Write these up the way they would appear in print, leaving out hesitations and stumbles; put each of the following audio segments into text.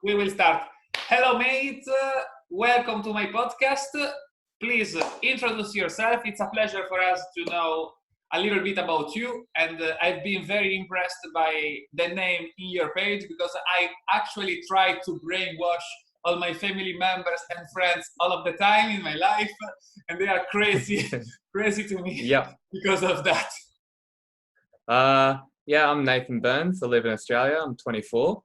we will start. Hello, mate. Welcome to my podcast. Please introduce yourself. It's a pleasure for us to know a little bit about you. And I've been very impressed by the name in your page because I actually try to brainwash all my family members and friends all of the time in my life. And they are crazy, crazy to me because of that. I'm Nathan Burns. I live in Australia. I'm 24.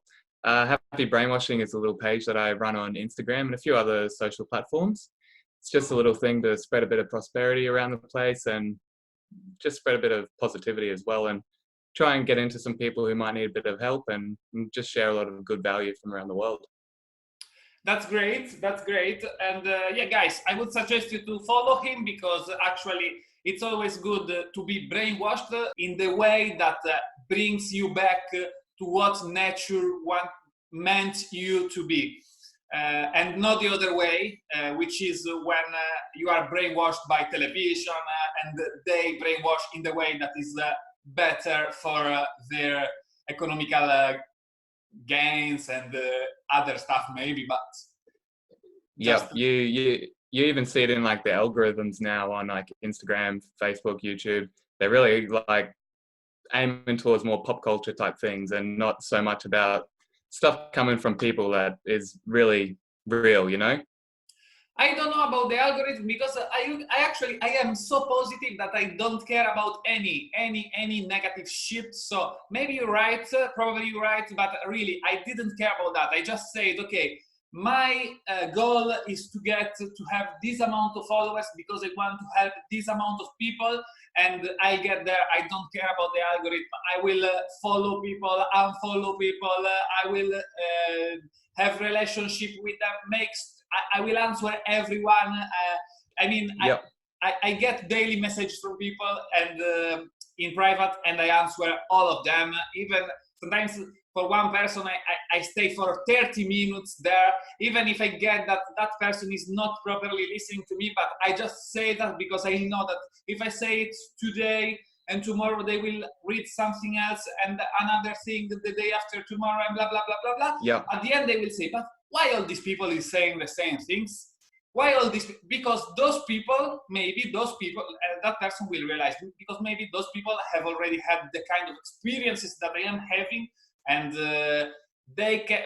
Happy Brainwashing is a little page that I run on Instagram and a few other social platforms. It's just a little thing to spread a bit of prosperity around the place and just spread a bit of positivity as well, and try and get into some people who might need a bit of help and just share a lot of good value from around the world. That's great. That's great. And guys, I would suggest you to follow him because actually it's always good to be brainwashed in the way that brings you back to what nature meant you to be. And not the other way, which is when you are brainwashed by television and they brainwash in the way that is better for their economical gains and other stuff maybe, but you even see it in like the algorithms now on like Instagram, Facebook, YouTube. They're really like aiming towards more pop culture type things and not so much about stuff coming from people that is really real, you know? I don't know about the algorithm because I am so positive that I don't care about any negative shit. So maybe you're right, probably you're right, but really I didn't care about that. I just said, okay, my goal is to have this amount of followers because I want to help this amount of people, and I get there. I don't care about the algorithm. I will follow people, unfollow people. I will have relationship with them. I will answer everyone. I get daily messages from people and in private, and I answer all of them. Even sometimes for one person, I stay for 30 minutes there, even if I get that person is not properly listening to me, but I just say that because I know that if I say it today and tomorrow they will read something else and another thing the day after tomorrow and blah, blah, blah, blah, blah. Yeah. At the end, they will say, but why all these people is saying the same things? Why all this? Because that person will realize, because maybe those people have already had the kind of experiences that I am having, and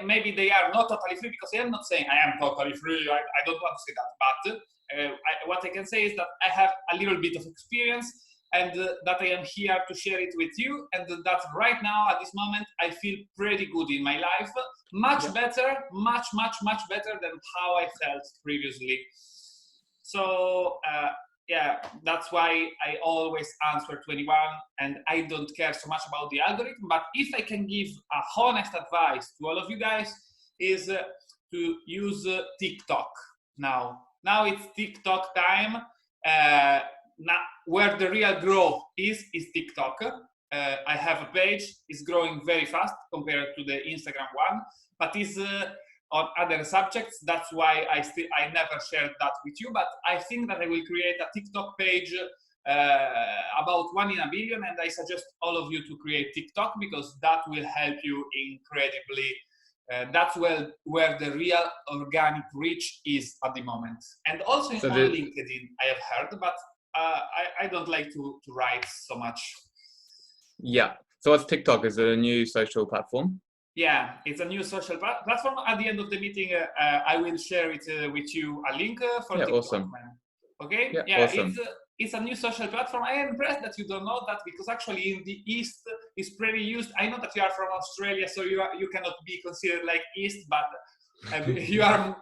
maybe they are not totally free, because I am not saying I am totally free. I don't want to say that, but what I can say is that I have a little bit of experience, and that I am here to share it with you, and that right now at this moment I feel pretty good in my life, much better than how I felt previously. So that's why I always answer 21, and I don't care so much about the algorithm. But if I can give a honest advice to all of you guys, is to use TikTok now. Now it's TikTok time. Now, where the real growth is TikTok. I have a page, it's growing very fast compared to the Instagram one, but is on other subjects. That's why I never shared that with you, but I think that I will create a TikTok page about 1 in a billion, and I suggest all of you to create TikTok because that will help you incredibly. That's where the real organic reach is at the moment. And also on LinkedIn, I have heard, but I don't like to write so much. Yeah. So what's TikTok? Is it a new social platform? Yeah, it's a new social platform. At the end of the meeting, I will share it with you a link for TikTok. Awesome. Okay? Yeah, awesome. It's a new social platform. I am impressed that you don't know that, because actually in the East it's pretty used. I know that you are from Australia, so you cannot be considered like East, but you are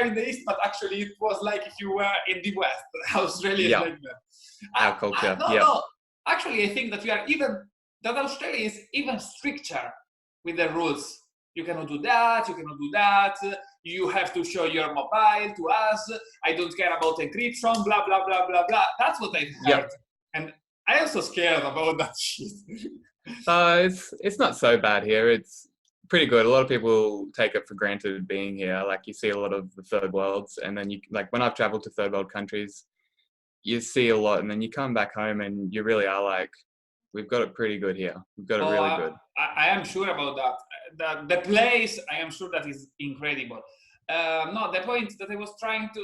in the East, but actually it was like if you were in the West. Australia is like that. Our culture. No. Actually, I think that Australia is even stricter with the rules. You cannot do that, you have to show your mobile to us, I don't care about encryption, blah, blah, blah, blah, blah. That's what I've heard. And I am so scared about that shit. It's not so bad here. It's pretty good. A lot of people take it for granted being here. Like you see a lot of the third worlds, and then when I've traveled to third world countries, you see a lot, and then you come back home and you really are like, We've got it pretty good here. We've got it Oh, really good. I am sure about that. The place, I am sure that is incredible. No, the point that I was trying to,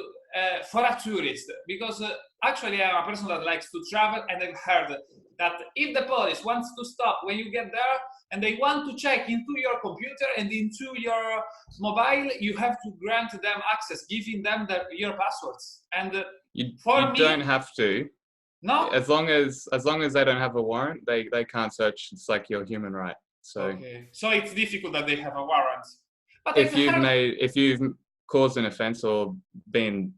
for a tourist, because actually I'm a person that likes to travel, and I've heard that if the police wants to stop when you get there and they want to check into your computer and into your mobile, you have to grant them access, giving them your passwords. And for You me, don't have to. no. As long as they don't have a warrant, they can't search. It's like your human right. So Okay, so it's difficult that they have a warrant. But I've heard. if you've caused an offence or been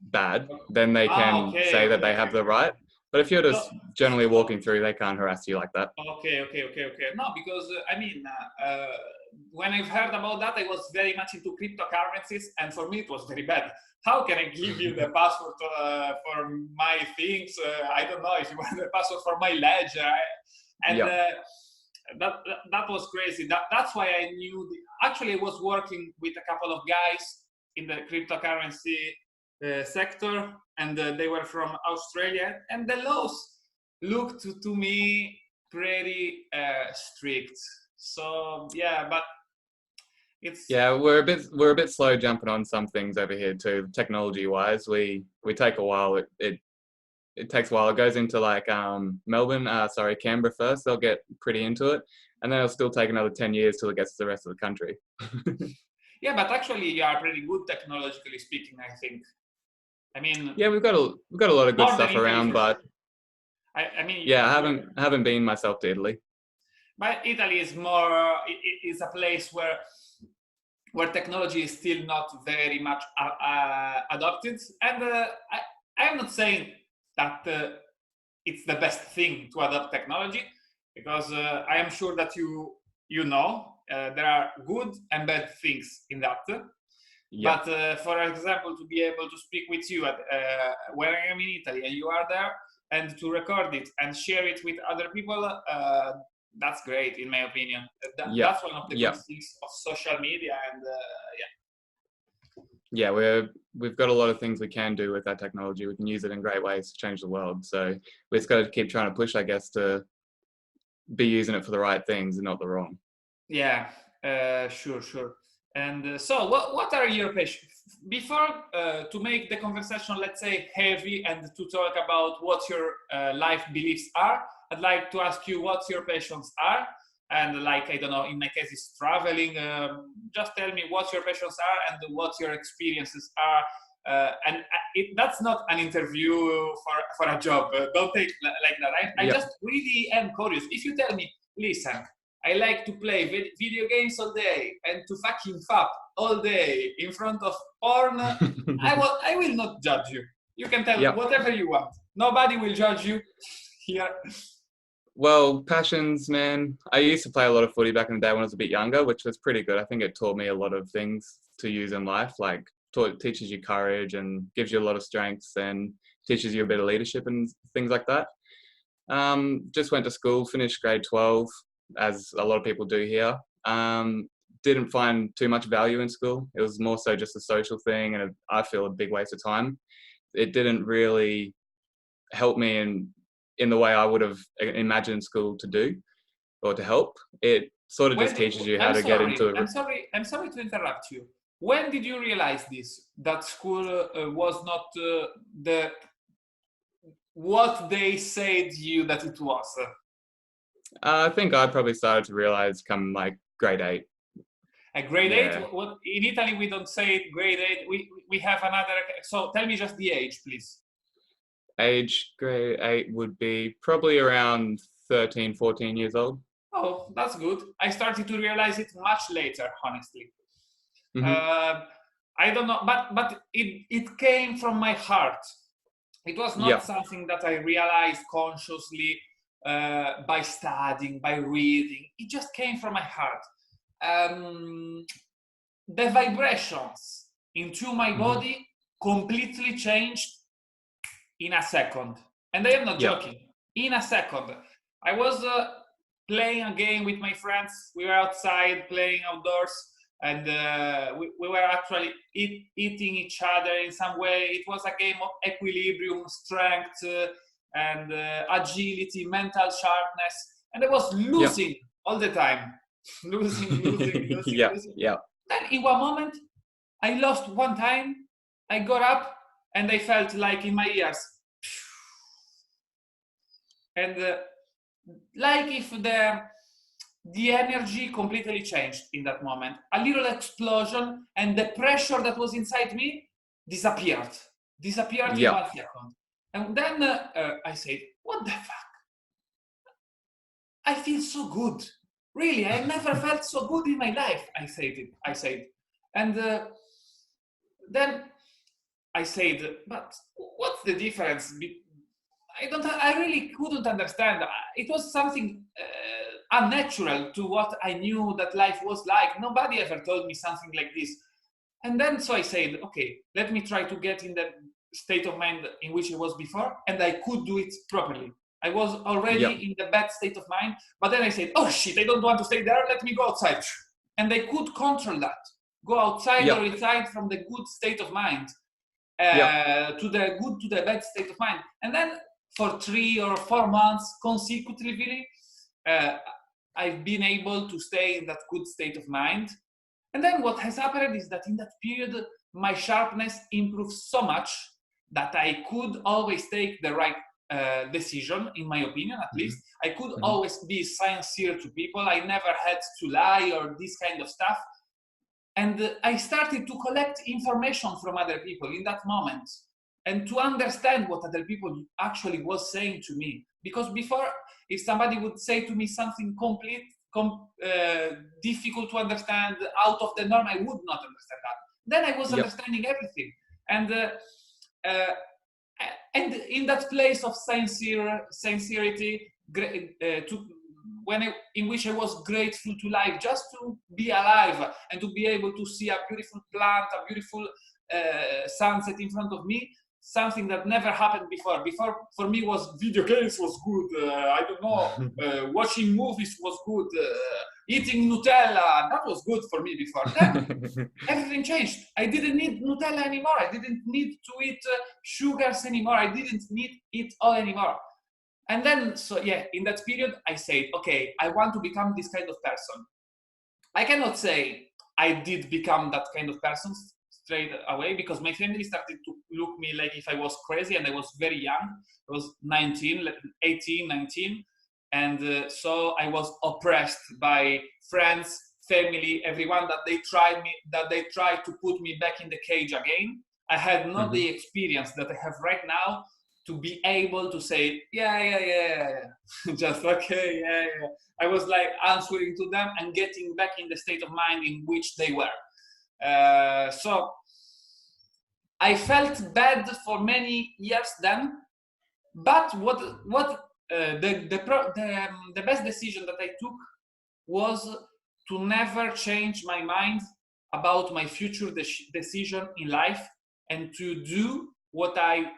bad, then they can Okay, say that okay, they okay. have the right. But if you're So, just generally walking through, they can't harass you like that. okay. No, because I mean, when I've heard about that, I was very much into cryptocurrencies, and for me it was very bad. How can I give you the password for my things? I don't know if you want the password for my ledger. And that was crazy. That's why I knew. Actually, I was working with a couple of guys in the cryptocurrency sector, and they were from Australia, and the laws looked to me pretty strict. So yeah, but it's we're a bit slow jumping on some things over here too. Technology wise, we take a while. It takes a while. It goes into like Canberra first. They'll get pretty into it, and then it'll still take another 10 years till it gets to the rest of the country. Yeah, but actually, you are pretty good technologically speaking, I think. I mean, yeah, we've got a lot of good stuff around, but I mean, yeah, I haven't been myself to Italy. But Italy is more is a place where technology is still not very much adopted, and I am not saying that it's the best thing to adopt technology, because I am sure that you know there are good and bad things in that. Yeah. But for example, to be able to speak with you when I am in Italy and you are there, and to record it and share it with other people, that's great, in my opinion. That's one of the good things of social media, and we've got a lot of things we can do with that technology. We can use it in great ways to change the world. So we just got to keep trying to push, I guess, to be using it for the right things and not the wrong. Yeah, sure. And so, what are your passions? Before to make the conversation, let's say, heavy, and to talk about what your life beliefs are, I'd like to ask you what your passions are. And like, I don't know, in my case, it's traveling. Just tell me what your passions are and what your experiences are. That's not an interview for a job. Don't take like that. I just really am curious. If you tell me, listen, I like to play video games all day and to fucking fap all day in front of porn, I will not judge you. You can tell whatever you want. Nobody will judge you here. Well, passions, man. I used to play a lot of footy back in the day when I was a bit younger, which was pretty good. I think it taught me a lot of things to use in life, like teaches you courage and gives you a lot of strengths and teaches you a bit of leadership and things like that. Just went to school, finished grade 12, as a lot of people do here. Didn't find too much value in school. It was more so just a social thing, and I feel a big waste of time. It didn't really help me in the way I would have imagined school to do or to help. It sort of just teaches you how to get into it. I'm sorry to interrupt you. When did you realize this? That school was not what they said to you that it was? I think I probably started to realize come like grade 8. At grade 8? What, in Italy we don't say grade 8. We have another. So tell me just the age, please. Age, grade 8 would be probably around 13, 14 years old. Oh, that's good. I started to realize it much later, honestly. Mm-hmm. I don't know, but it came from my heart. It was not something that I realized consciously by studying, by reading. It just came from my heart. The vibrations into my body completely changed in a second. And I am not joking. In a second. I was playing a game with my friends. We were outside playing outdoors, and we were actually eating each other in some way. It was a game of equilibrium, strength, and agility, mental sharpness, and I was losing all the time, Yeah, losing. yeah, Then in one moment, I lost one time. I got up and I felt like in my ears, and like if the energy completely changed in that moment. A little explosion, and the pressure that was inside me disappeared in yeah, 1 second. And then I said, what the fuck? I feel so good. Really, I never felt so good in my life. I said. And then I said, but what's the difference? I really couldn't understand. It was something unnatural to what I knew that life was like. Nobody ever told me something like this. And then, so I said, okay, let me try to get in the state of mind in which I was before, and I could do it properly. I was already yeah, in the bad state of mind, but then I said, oh shit, I don't want to stay there, let me go outside. And I could control that. Go outside yeah, or inside from the good state of mind yeah. to the bad state of mind. And then for 3 or 4 months consecutively, uh, I've been able to stay in that good state of mind. And then what has happened is that in that period, my sharpness improved so much that I could always take the right decision, in my opinion, at least. I could Mm-hmm. always be sincere to people. I never had to lie or this kind of stuff. And I started to collect information from other people in that moment and to understand what other people actually was saying to me. Because before, if somebody would say to me something difficult to understand, out of the norm, I would not understand that. Then I was Yep. understanding everything. And uh, and in that place of sincerity, in which I was grateful to life, just to be alive and to be able to see a beautiful plant, a beautiful sunset in front of me, something that never happened before. Before, for me, was video games was good. I don't know, watching movies was good. Eating Nutella, that was good for me before. Then everything changed. I didn't need Nutella anymore. I didn't need to eat sugars anymore. I didn't need it all anymore. And then, so yeah, in that period, I said, okay, I want to become this kind of person. I cannot say I did become that kind of person straight away, because my family started to look me like if I was crazy, and I was very young. I was 19, 18, 19. And so I was oppressed by friends, family, everyone, that they tried to put me back in the cage again. I had not Mm-hmm. the experience that I have right now to be able to say, yeah. Just okay, yeah. I was like answering to them and getting back in the state of mind in which they were. So I felt bad for many years then, but the best decision that I took was to never change my mind about my future decision in life, and to do what I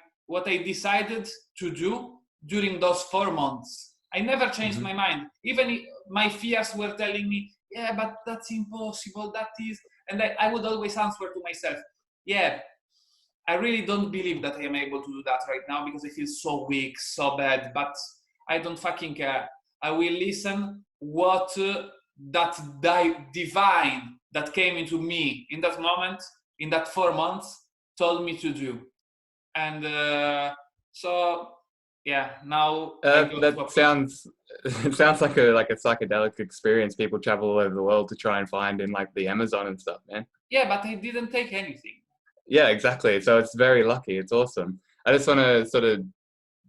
decided to do during those 4 months. I never changed Mm-hmm. my mind. Even if my fears were telling me, yeah, but that's impossible, that is. And I would always answer to myself, yeah, I really don't believe that I am able to do that right now because I feel so weak, so bad, but I don't fucking care. I will listen what that divine that came into me in that moment, in that 4 months, told me to do. And so, yeah, now I go to a That point. sounds it sounds like a psychedelic experience people travel all over the world to try and find in like the Amazon and stuff, man. Yeah, but I didn't take anything. Yeah, exactly. So it's very lucky. It's awesome. I just want to sort of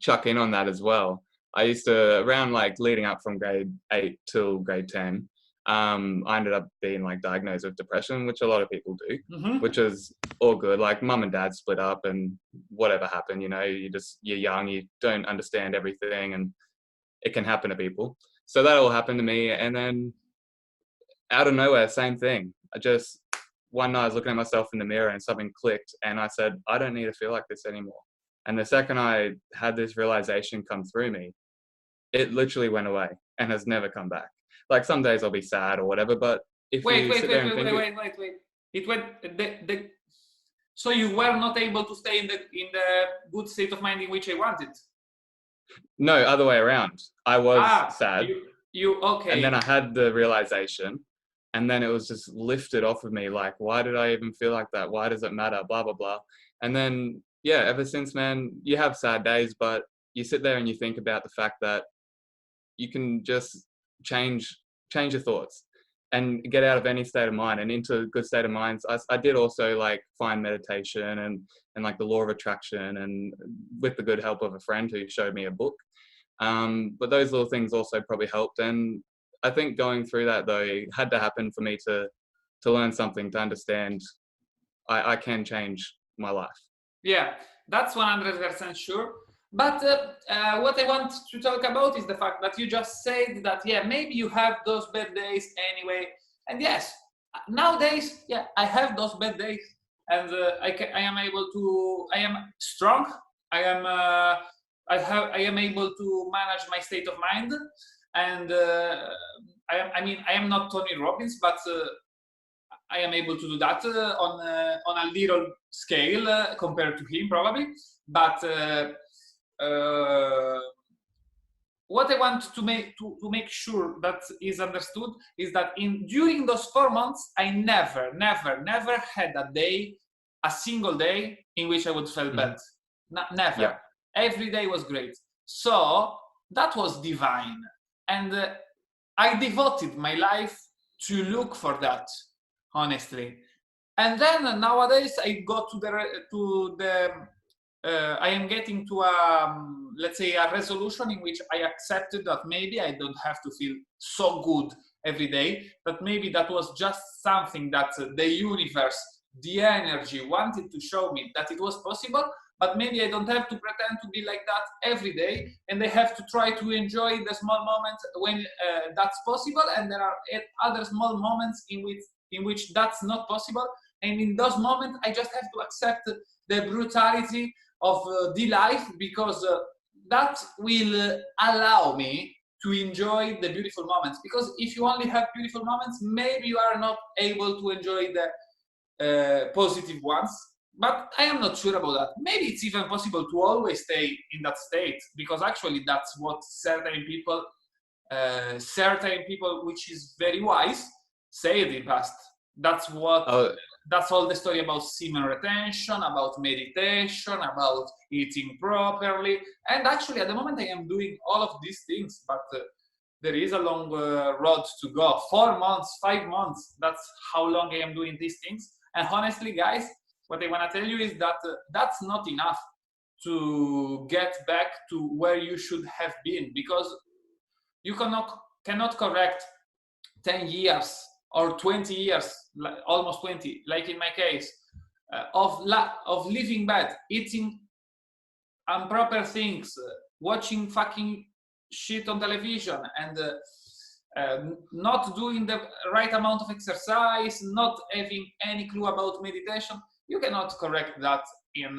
chuck in on that as well. I used to, around like leading up from grade 8 till grade 10, I ended up being like diagnosed with depression, which a lot of people do, Mm-hmm. which is all good. Like mum and dad split up and whatever happened, you're young, you don't understand everything, and it can happen to people. So that all happened to me. And then out of nowhere, same thing. One night I was looking at myself in the mirror and something clicked, and I said, I don't need to feel like this anymore. And the second I had this realization come through me, it literally went away and has never come back. Like some days I'll be sad or whatever, but if Wait, you wait, sit wait, there and wait, think wait, it, wait, wait, wait. It went so you were not able to stay in the good state of mind in which I wanted. No, other way around. I was sad, you and then okay. I had the realization, and then it was just lifted off of me. Like, why did I even feel like that? Why does it matter? Blah blah blah. And then yeah, ever since, man, you have sad days, but you sit there and you think about the fact that you can just change your thoughts and get out of any state of mind and into a good state of mind. I did also like find meditation and like the law of attraction, and with the good help of a friend who showed me a book. But those little things also probably helped. And I think going through that though, it had to happen for me to learn something, to understand I can change my life. Yeah, that's 100% sure. But what I want to talk about is the fact that you just said that, yeah, maybe you have those bad days anyway. And yes, nowadays, yeah, I have those bad days, and I am able to, I am strong. I am, I am able to manage my state of mind, and I mean, I am not Tony Robbins, but I am able to do that on a little scale compared to him, probably. But what I want to make sure that is understood is that during those 4 months, I never had a single day in which I would feel bad. Never. Yeah. Every day was great. So that was divine, and I devoted my life to look for that, honestly. And then nowadays I go to the I am getting to a let's say a resolution in which I accepted that maybe I don't have to feel so good every day, that maybe that was just something that the universe, the energy wanted to show me that it was possible, but maybe I don't have to pretend to be like that every day, and I have to try to enjoy the small moments when that's possible, and there are other small moments in which that's not possible. And in those moments, I just have to accept the brutality of the life, because that will allow me to enjoy the beautiful moments. Because if you only have beautiful moments, maybe you are not able to enjoy the positive ones. But I am not sure about that. Maybe it's even possible to always stay in that state, because actually that's what certain people, which is very wise, say in the past. That's what. That's all the story about semen retention, about meditation, about eating properly. And actually, at the moment, I am doing all of these things, but there is a long road to go. 4 months, 5 months, that's how long I am doing these things. And honestly, guys, what I want to tell you is that that's not enough to get back to where you should have been, because you cannot correct 10 years or 20 years, almost 20, like in my case, of living bad, eating improper things, watching fucking shit on television, and not doing the right amount of exercise, not having any clue about meditation. You cannot correct that in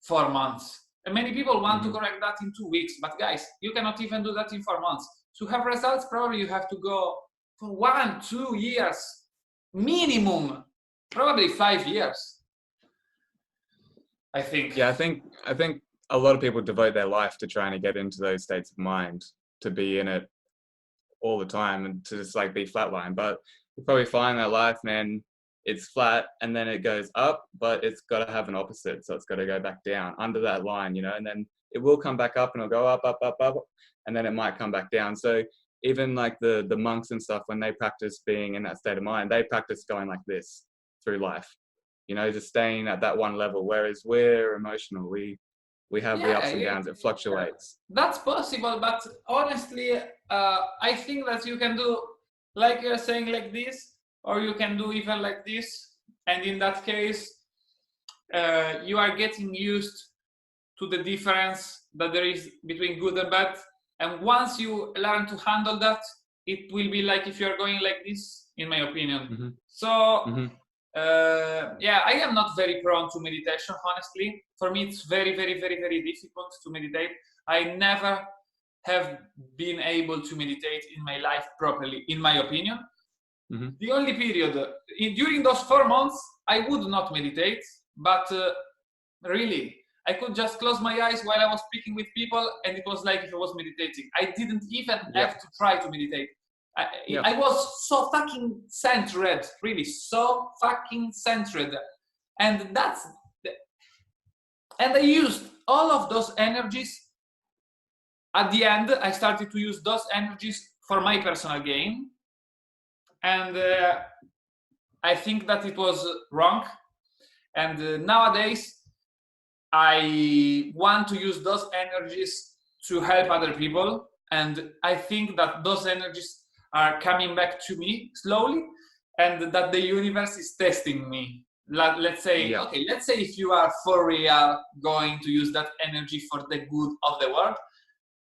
4 months. And many people want to correct that in 2 weeks, but guys, you cannot even do that in 4 months. To have results, probably you have to go for 1-2 years minimum, probably 5 years, I think. Yeah, I think a lot of people devote their life to trying to get into those states of mind, to be in it all the time and to just like be flatline. But you probably find that life, man, it's flat and then it goes up, but it's got to have an opposite. So it's got to go back down under that line, you know, and then it will come back up and it'll go up, and then it might come back down. So even like the monks and stuff, when they practice being in that state of mind, they practice going like this through life, you know, just staying at that one level. Whereas we're emotional, we have the ups and downs. It fluctuates. That's possible, but honestly, I think that you can do like you're saying, like this, or you can do even like this. And in that case, you are getting used to the difference that there is between good and bad. And once you learn to handle that, it will be like if you're going like this, in my opinion. So, yeah, I am not very prone to meditation, honestly. For me, it's very, very, very, very difficult to meditate. I never have been able to meditate in my life properly, in my opinion. The only period, during those 4 months, I would not meditate, but really, I could just close my eyes while I was speaking with people, and it was like if I was meditating. I didn't even have to try to meditate. I was so fucking centered, really, so fucking centered. And and I used all of those energies. At the end, I started to use those energies for my personal gain. And I think that it was wrong. And nowadays, I want to use those energies to help other people. And I think that those energies are coming back to me slowly, and that the universe is testing me. Let's say, okay, let's say if you are for real going to use that energy for the good of the world.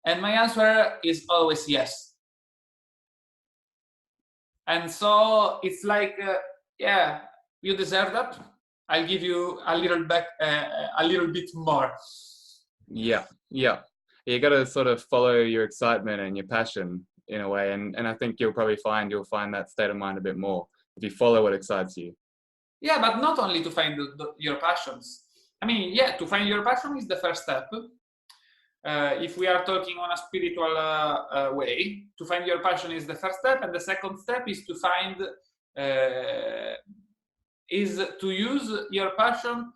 And my answer is always yes. And so it's like, yeah, you deserve that. I'll give you a little bit more. Yeah. You got to sort of follow your excitement and your passion in a way, and I think you'll find that state of mind a bit more if you follow what excites you. Yeah, but not only to find your passions. I mean, yeah, to find your passion is the first step. If we are talking on a spiritual way, to find your passion is the first step, and the second step is to find is to use your passion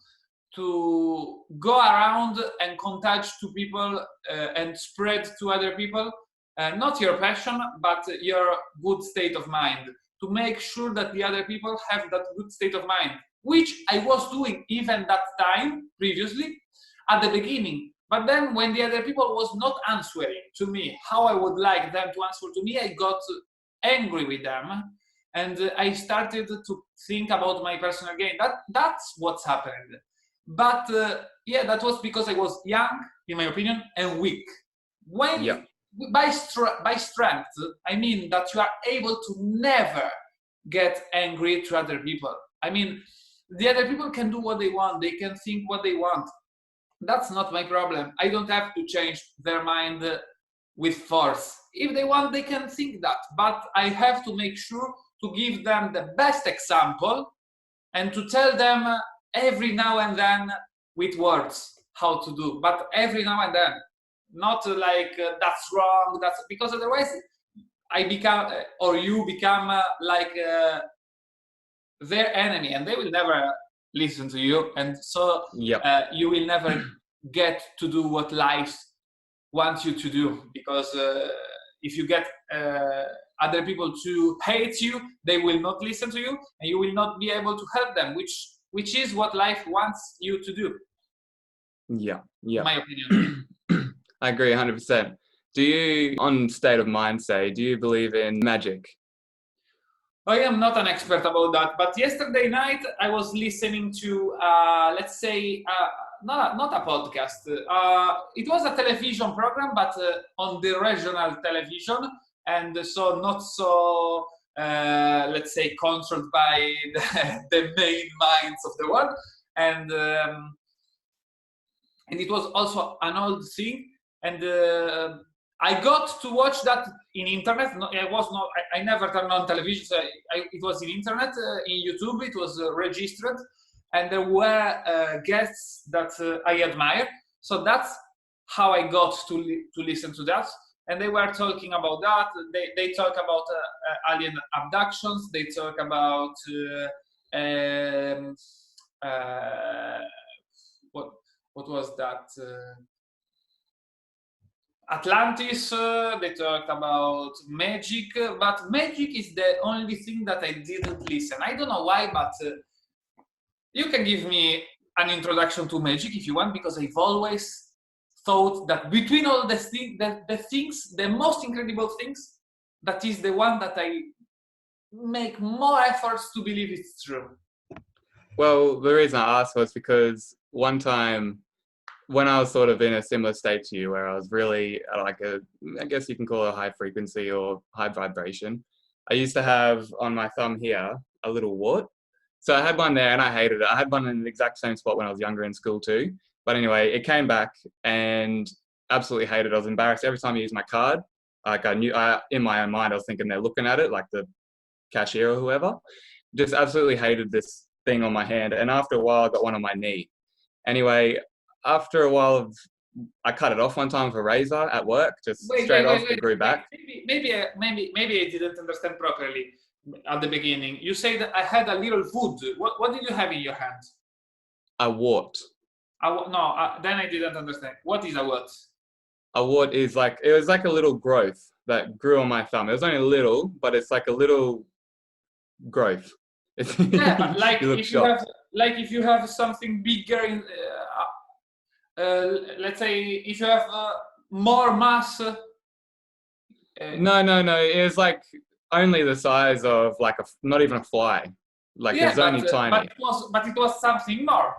to go around and contact to people and spread to other people, not your passion, but your good state of mind, to make sure that the other people have that good state of mind, which I was doing even that time previously at the beginning. But then when the other people was not answering to me how I would like them to answer to me, I got angry with them. And I started to think about my personal gain. That's what's happened. But yeah, that was because I was young, in my opinion, and weak. When by strength, I mean that you are able to never get angry to other people. I mean, the other people can do what they want. They can think what they want. That's not my problem. I don't have to change their mind with force. If they want, they can think that. But I have to make sure to give them the best example and to tell them every now and then with words how to do. But every now and then, not like that's wrong. That's because otherwise I become or you become like their enemy, and they will never listen to you, and so you will never get to do what life wants you to do, because if you get other people to hate you, they will not listen to you, and you will not be able to help them, which is what life wants you to do. In my opinion. I agree 100%. Do you, on state of mind, do you believe in magic? I am not an expert about that, but yesterday night I was listening to, let's say, not a podcast. It was a television program, but on the regional television, and so not so, let's say, controlled by the main minds of the world. And it was also an old thing, and I got to watch that in internet. I never turned on television. So it was in internet, in YouTube. It was registered, and there were guests that I admire. So that's how I got to listen to that. And they were talking about that. They talk about alien abductions. They talk about what was that? Atlantis. They talked about magic, but magic is the only thing that I didn't listen. I don't know why, but you can give me an introduction to magic if you want, because I've always thought that between all the things, the most incredible things, that is the one that I make more efforts to believe it's true. Well, the reason I asked was because one time when I was sort of in a similar state to you, where I was really like I guess you can call it a high frequency or high vibration, I used to have on my thumb here a little wart. So I had one there and I hated it. I had one in the exact same spot when I was younger in school too. But anyway, it came back and absolutely hated it. I was embarrassed every time I used my card. Like in my own mind, I was thinking they're looking at it, like the cashier or whoever. Just absolutely hated this thing on my hand. And after a while, I got one on my knee. Anyway, after a while of, I cut it off one time with a razor at work, just Wait, straight wait, wait, off. It wait, grew wait. back. Maybe I didn't understand properly at the beginning. You said I had a little wood. What did you have in your hand? A wart. No, then I didn't understand. What is a what? A wart is like, it was like a little growth that grew on my thumb. It was only little, but it's like a little growth. Yeah, but You look shocked. if you have something bigger in, let's say if you have more mass. No. It was like only the size of like not even a fly. Like it Yeah, was only tiny. but it was something more.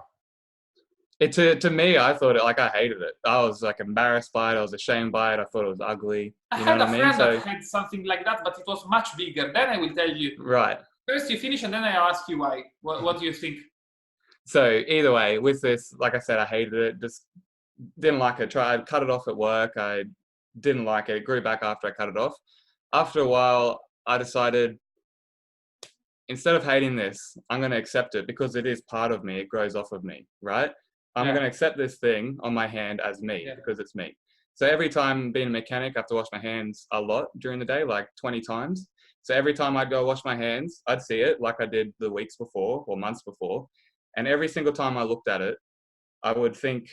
To me, I thought it, like, I hated it. I was like embarrassed by it. I was ashamed by it. I thought it was ugly. I You know had what a I mean? friend that So had something like that, but it was much bigger. Then I will tell you. right. First you finish, and then I ask you why. What do you think? So either way, with this, like I said, I hated it. Just didn't like it. Tried cut it off at work. I didn't like it. It grew back after I cut it off. After a while, I decided, instead of hating this, I'm going to accept it because it is part of me. It grows off of me, right? I'm Yeah. going to accept this thing on my hand as me because it's me. So every time being a mechanic, I have to wash my hands a lot during the day, like 20 times. So every time I'd go wash my hands, I'd see it like I did the weeks before or months before. And every single time I looked at it, I would think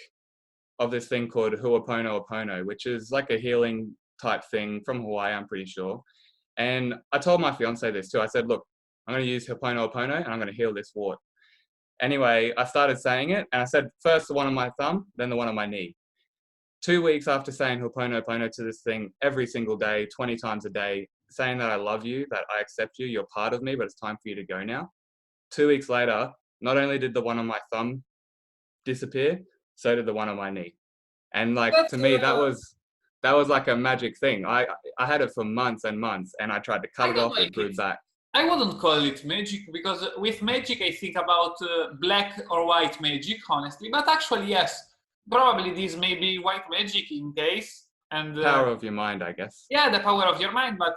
of this thing called Huapono, which is like a healing type thing from Hawaii, I'm pretty sure. And I told my fiance this too. I said, look, I'm going to use Ho'oponopono and I'm going to heal this wart. Anyway, I started saying it, and I said first the one on my thumb, then the one on my knee. 2 weeks after saying Ho'oponopono to this thing every single day, 20 times a day, saying that I love you, that I accept you, you're part of me, but it's time for you to go now. 2 weeks later, not only did the one on my thumb disappear, so did the one on my knee. And like, That's to me, that was like a magic thing. I had it for months and months, and I tried to cut I it don't off. like It grew it. back. I wouldn't call it magic, because with magic I think about black or white magic, honestly. But actually, yes, probably this may be white magic in case. And Power of your mind, I guess. yeah, the power of your mind. But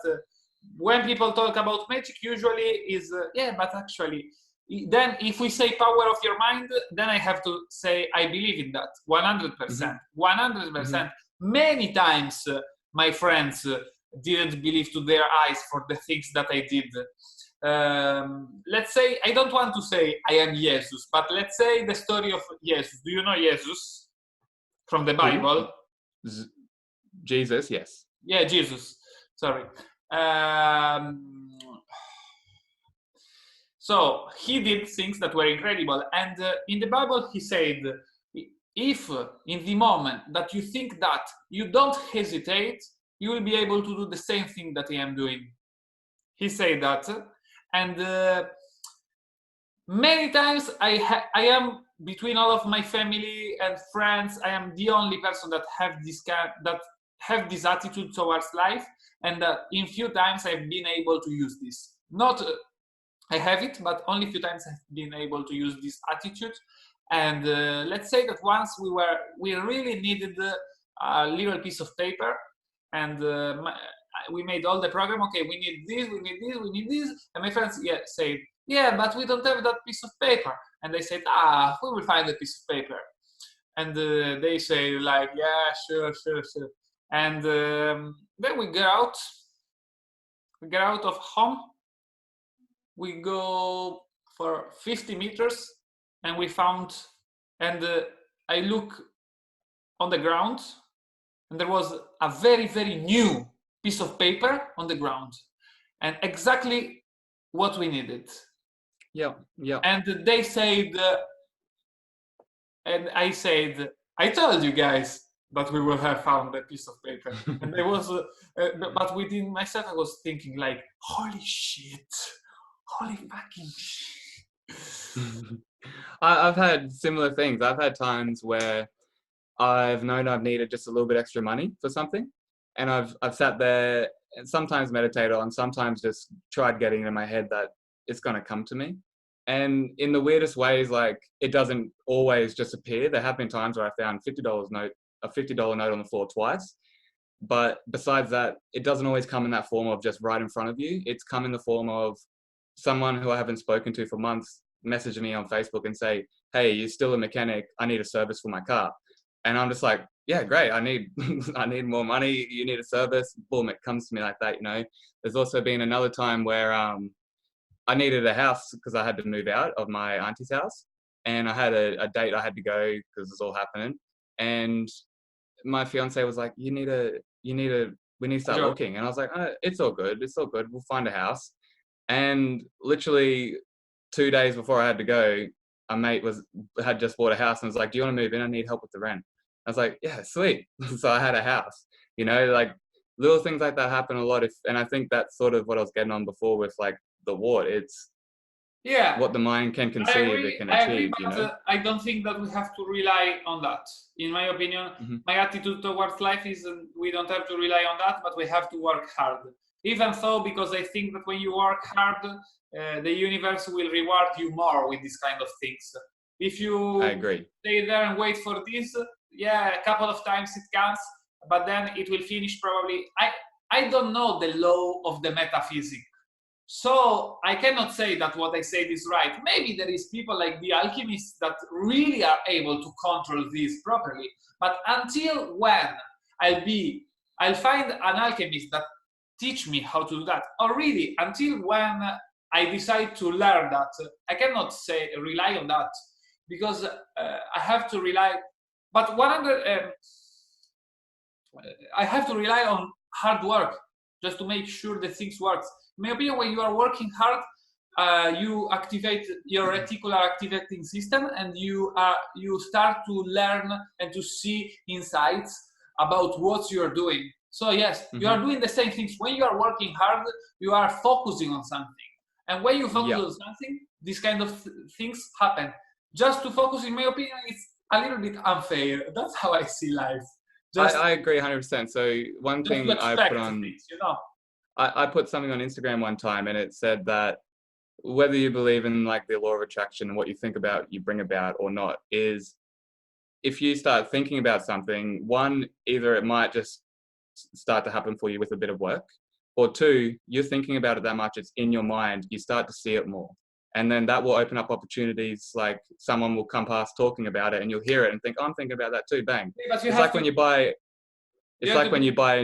when people talk about magic, usually is yeah. But actually, then if we say power of your mind, then I have to say I believe in that 100%, 100%. Many times, my friends didn't believe to their eyes for the things that I did. Let's say, I don't want to say I am Jesus, but let's say the story of Jesus. Do you know Jesus from the Bible? Jesus, yes. Yeah, Jesus. Sorry. So he did things that were incredible. And in the Bible, he said, if in the moment that you think that, you don't hesitate, you will be able to do the same thing that I am doing. He said that. And many times I am, between all of my family and friends, I am the only person that have this attitude towards life. And in few times I've been able to use this. Not I have it, but only a few times I've been able to use this attitude. And let's say that once we really needed a little piece of paper, and we made all the program. Okay, we need this, we need this, we need this. And my friends said, yeah, but we don't have that piece of paper. And they said, we will find a piece of paper. And they say like, yeah, sure. And then we get out of home. We go for 50 meters, and we found, and I look on the ground, and there was a very, very new piece of paper on the ground, and exactly what we needed. Yeah. And they said, and I said, I told you guys that we will have found a piece of paper. And there was, but within myself, I was thinking like, holy shit. Holy fucking shit. I've had similar things. I've had times where I've known I've needed just a little bit extra money for something, and I've sat there and sometimes meditated on, sometimes just tried getting in my head that it's going to come to me. And in the weirdest ways, like, it doesn't always just appear. There have been times where I found a $50 note on the floor twice. But besides that, it doesn't always come in that form of just right in front of you. It's come in the form of someone who I haven't spoken to for months message me on Facebook and say, hey, you're still a mechanic, I need a service for my car. And I'm just like, yeah, great, I need I need more money, you need a service, boom, it comes to me like that, you know. There's also been another time where I needed a house because I had to move out of my auntie's house, and I had a date I had to go because it's all happening. And my fiance was like, we need to start Sure. looking. And I was like, it's all good, we'll find a house. And literally 2 days before I had to go, a mate had just bought a house and was like, do you want to move in? I need help with the rent. I was like, yeah, sweet. So I had a house, you know, like little things like that happen a lot. And I think that's sort of what I was getting on before with like the ward. It's Yeah, what the mind can I conceive, it agree. can I agree, achieve, you but know? I don't think that we have to rely on that. In my opinion, Hmm. my attitude towards life is we don't have to rely on that, but we have to work hard. Even so, because I think that when you work hard, the universe will reward you more with these kind of things. If I you agree. stay there and wait for this, yeah, a couple of times it comes, but then it will finish probably. I don't know the law of the metaphysics. So I cannot say that what I said is right. Maybe there is people like the alchemists that really are able to control this properly. But until when I'll find an alchemist that teach me how to do that. Or really, until when I decide to learn that, I cannot say rely on that because I have to rely. But I have to rely on hard work just to make sure the things work. In my opinion, when you are working hard, you activate your reticular activating system, and you start to learn and to see insights about what you are doing. So yes, you are Hmm. doing the same things. When you are working hard, you are focusing on something, and when you focus Yeah. on something, these kind of things happen. Just to focus, in my opinion, is a little bit unfair. That's how I see life. Just I agree 100%. So one just to thing I put expect on, things, you know. I put something on Instagram one time, and it said that whether you believe in like the law of attraction and what you think about, you bring about or not, is if you start thinking about something, one, either it might just start to happen for you with a bit of work, or two, you're thinking about it that much, it's in your mind, you start to see it more. And then that will open up opportunities, like someone will come past talking about it and you'll hear it and think, oh, I'm thinking about that too, bang. But It's like when you buy you It's have like to when be, you buy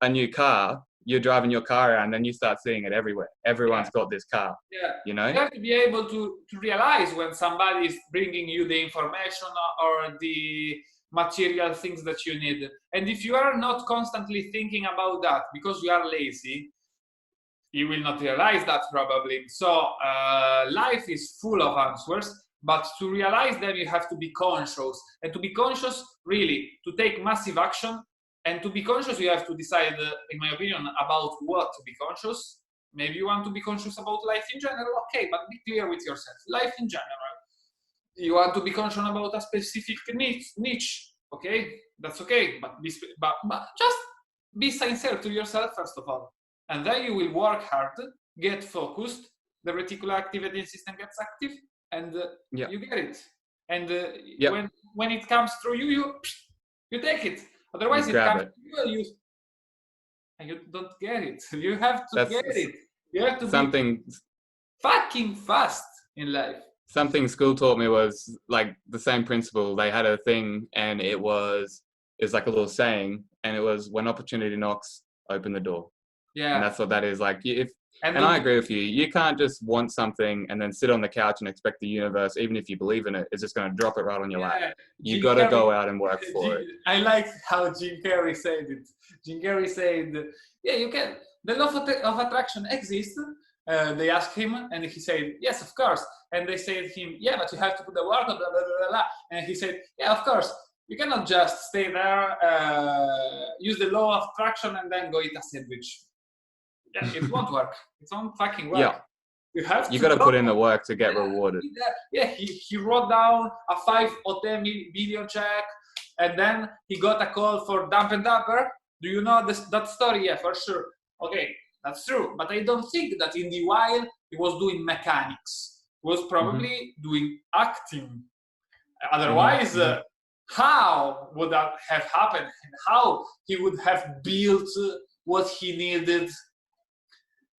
a new car, you're driving your car around and you start seeing it everywhere. yeah, Everyone's got this car, yeah. you know? You have to be able to realize when somebody is bringing you the information or the material things that you need. And if you are not constantly thinking about that because you are lazy, you will not realize that probably. So life is full of answers, but to realize them, you have to be conscious. And to be conscious, really, to take massive action. And to be conscious, you have to decide, in my opinion, about what to be conscious. Maybe you want to be conscious about life in general, okay, but be clear with yourself. Life in general. You want to be conscious about a specific niche, okay? That's okay, but just be sincere to yourself first of all, and then you will work hard, get focused, the reticular activating system gets active, and Yeah. you get it. And Yep. when it comes through you take it. You Otherwise, it grab comes it. to you and you don't get it. You have to That's get it. You have to be something fucking fast in life. something school taught me was like the same principle. They had a thing and it's like a little saying, and it was when opportunity knocks, open the door. And Yeah. that's what that is. Like And and I agree with you. You can't just want something and then sit on the couch and expect the universe, even if you believe in it, is just going to drop it right on your lap. yeah, You Jim got to Carrey. go out and work for it. I like how Jim Carrey said it. Jim Carrey said, "Yeah, you can. The law of attraction exists." They asked him, and he said, "Yes, of course." And they said to him, "Yeah, but you have to put the work on." Blah, blah, blah, blah. And he said, "Yeah, of course. You cannot just stay there, use the law of attraction, and then go eat a sandwich. Yeah, it won't work. It won't fucking work. Yeah. You have You to got to go." put in the work to get rewarded. Yeah, he wrote down a 5 or 10 billion check, and then he got a call for Dump and Dumper. Do you know that story? Yeah, for sure. Okay, that's true. But I don't think that in the while he was doing mechanics. He was probably doing acting. Otherwise, how would that have happened? How he would have built what he needed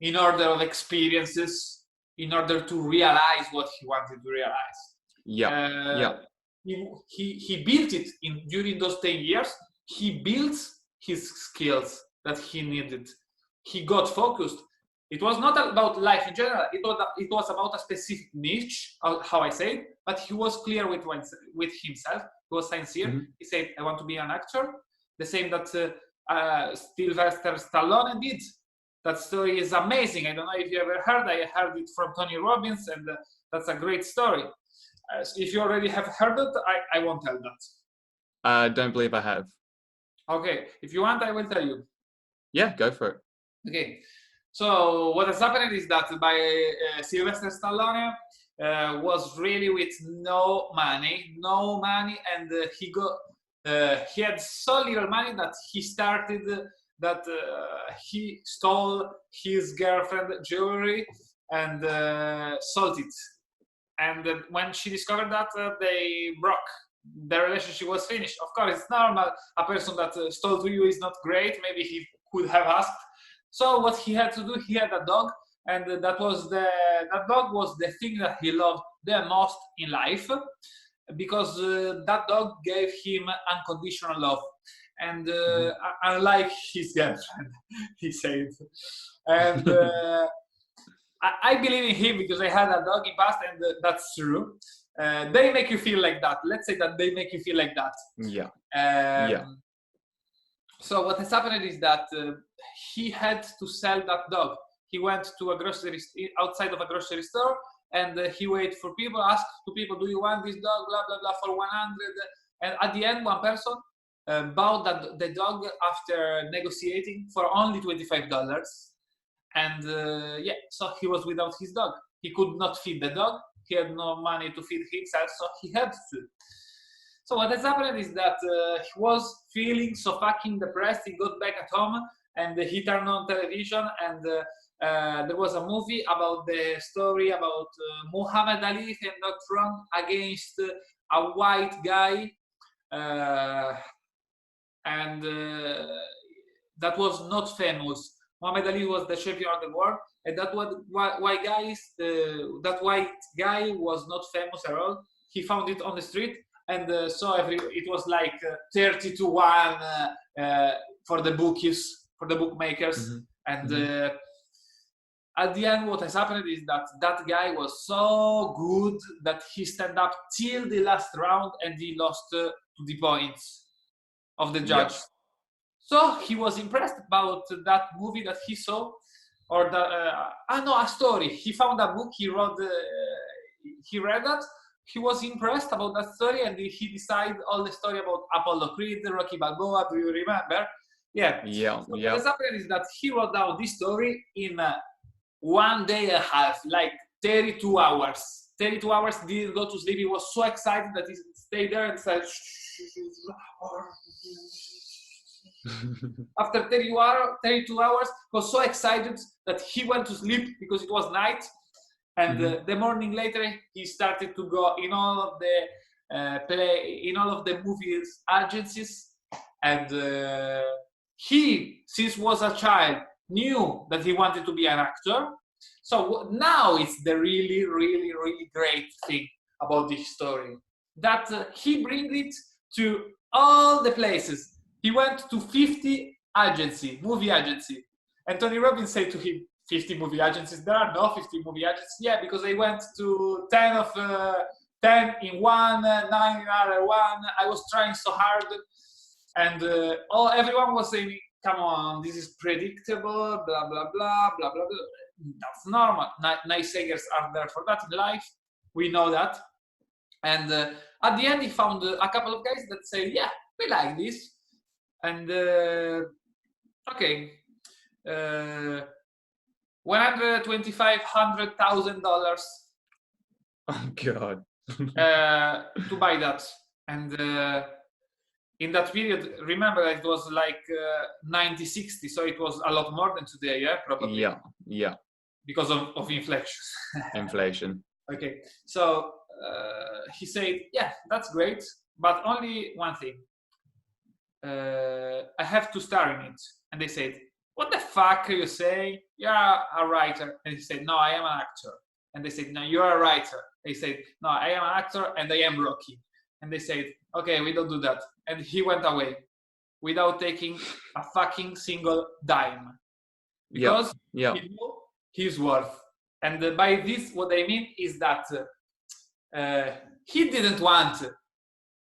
in order of experiences? in order to realize what he wanted to realize. He built it during those 10 years. He built his skills that he needed. He got focused. It was not about life in general. It was about a specific niche, how I say it, but he was clear with himself. He was sincere. Mm-hmm. He said, I want to be an actor. The same that Sylvester Stallone did. That story is amazing. I don't know if you ever heard. I heard it from Tony Robbins, and that's a great story. If you already have heard it, I won't tell that. I don't believe I have. Okay, if you want, I will tell you. Yeah, go for it. Okay, so what has happened is that by Sylvester Stallone was really with no money, and he had so little money that he started he stole his girlfriend's jewelry and sold it. And when she discovered that, they broke. Their relationship was finished. Of course, it's normal. A person that stole to you is not great. Maybe he could have asked. So what he had to do, he had a dog, and that dog was the thing that he loved the most in life, because that dog gave him unconditional love. And unlike his girlfriend, he said. And I believe in him because I had a dog in past, and that's true. They make you feel like that. Let's say that they make you feel like that. Yeah. So what has happened is that he had to sell that dog. He went to outside of a grocery store, and he waited for people, asked to people, do you want this dog, blah, blah, blah, for 100. And at the end, one person bought the dog after negotiating for only $25. And so he was without his dog. He could not feed the dog. He had no money to feed himself, so he had to. So what has happened is that he was feeling so fucking depressed. He got back at home, and he turned on television, and there was a movie about the story about Muhammad Ali, if I'm not wrong, against a white guy. And that was not famous. Muhammad Ali was the champion of the world, and that white guy was not famous at all. He found it on the street, and it was like 30-1 for the bookies, for the bookmakers. Mm-hmm. And at the end, what has happened is that guy was so good that he stand up till the last round, and he lost to the points of the judge. Yep. So he was impressed about that movie that he saw, or a story. He found a book, he read that. He was impressed about that story, and he decided all the story about Apollo Creed, Rocky Balboa. Do you remember? Yeah. So what has happened is that he wrote down this story in 1 day and a half, like 32 hours. 32 hours, didn't go to sleep. He was so excited that he stayed there and said, after 32 hours, he was so excited that he went to sleep because it was night. And the morning later, he started to go in all of the movies agencies, and he, since was a child, knew that he wanted to be an actor. So now it's the really, really, really great thing about this story, that he brings it to all the places. He went to 50 movie agency, and Tony Robbins said to him, 50 movie agencies? There are no 50 movie agencies. Yeah, because they went to 10 in one, 9 in another one. I was trying so hard, and everyone was saying, come on, this is predictable, blah, blah, blah, blah, blah, blah. That's normal. Naysayers are there for that in life. We know that. And at the end, he found a couple of guys that say, yeah, we like this. And okay, $125,000. Oh God! To buy that, and in that period, remember it was like 1960, so it was a lot more than today. Yeah, probably. Yeah. Because of inflation. Inflation. Okay, so he said, yeah, that's great, but only one thing. I have to star in it. And they said, what the fuck are you saying? You're a writer. And he said, no, I am an actor. And they said, no, you're a writer. They said, no, I am an actor and I am Rocky. And they said, okay, we don't do that. And he went away without taking a fucking single dime. Because he knew his worth. And by this, what I mean is that he didn't want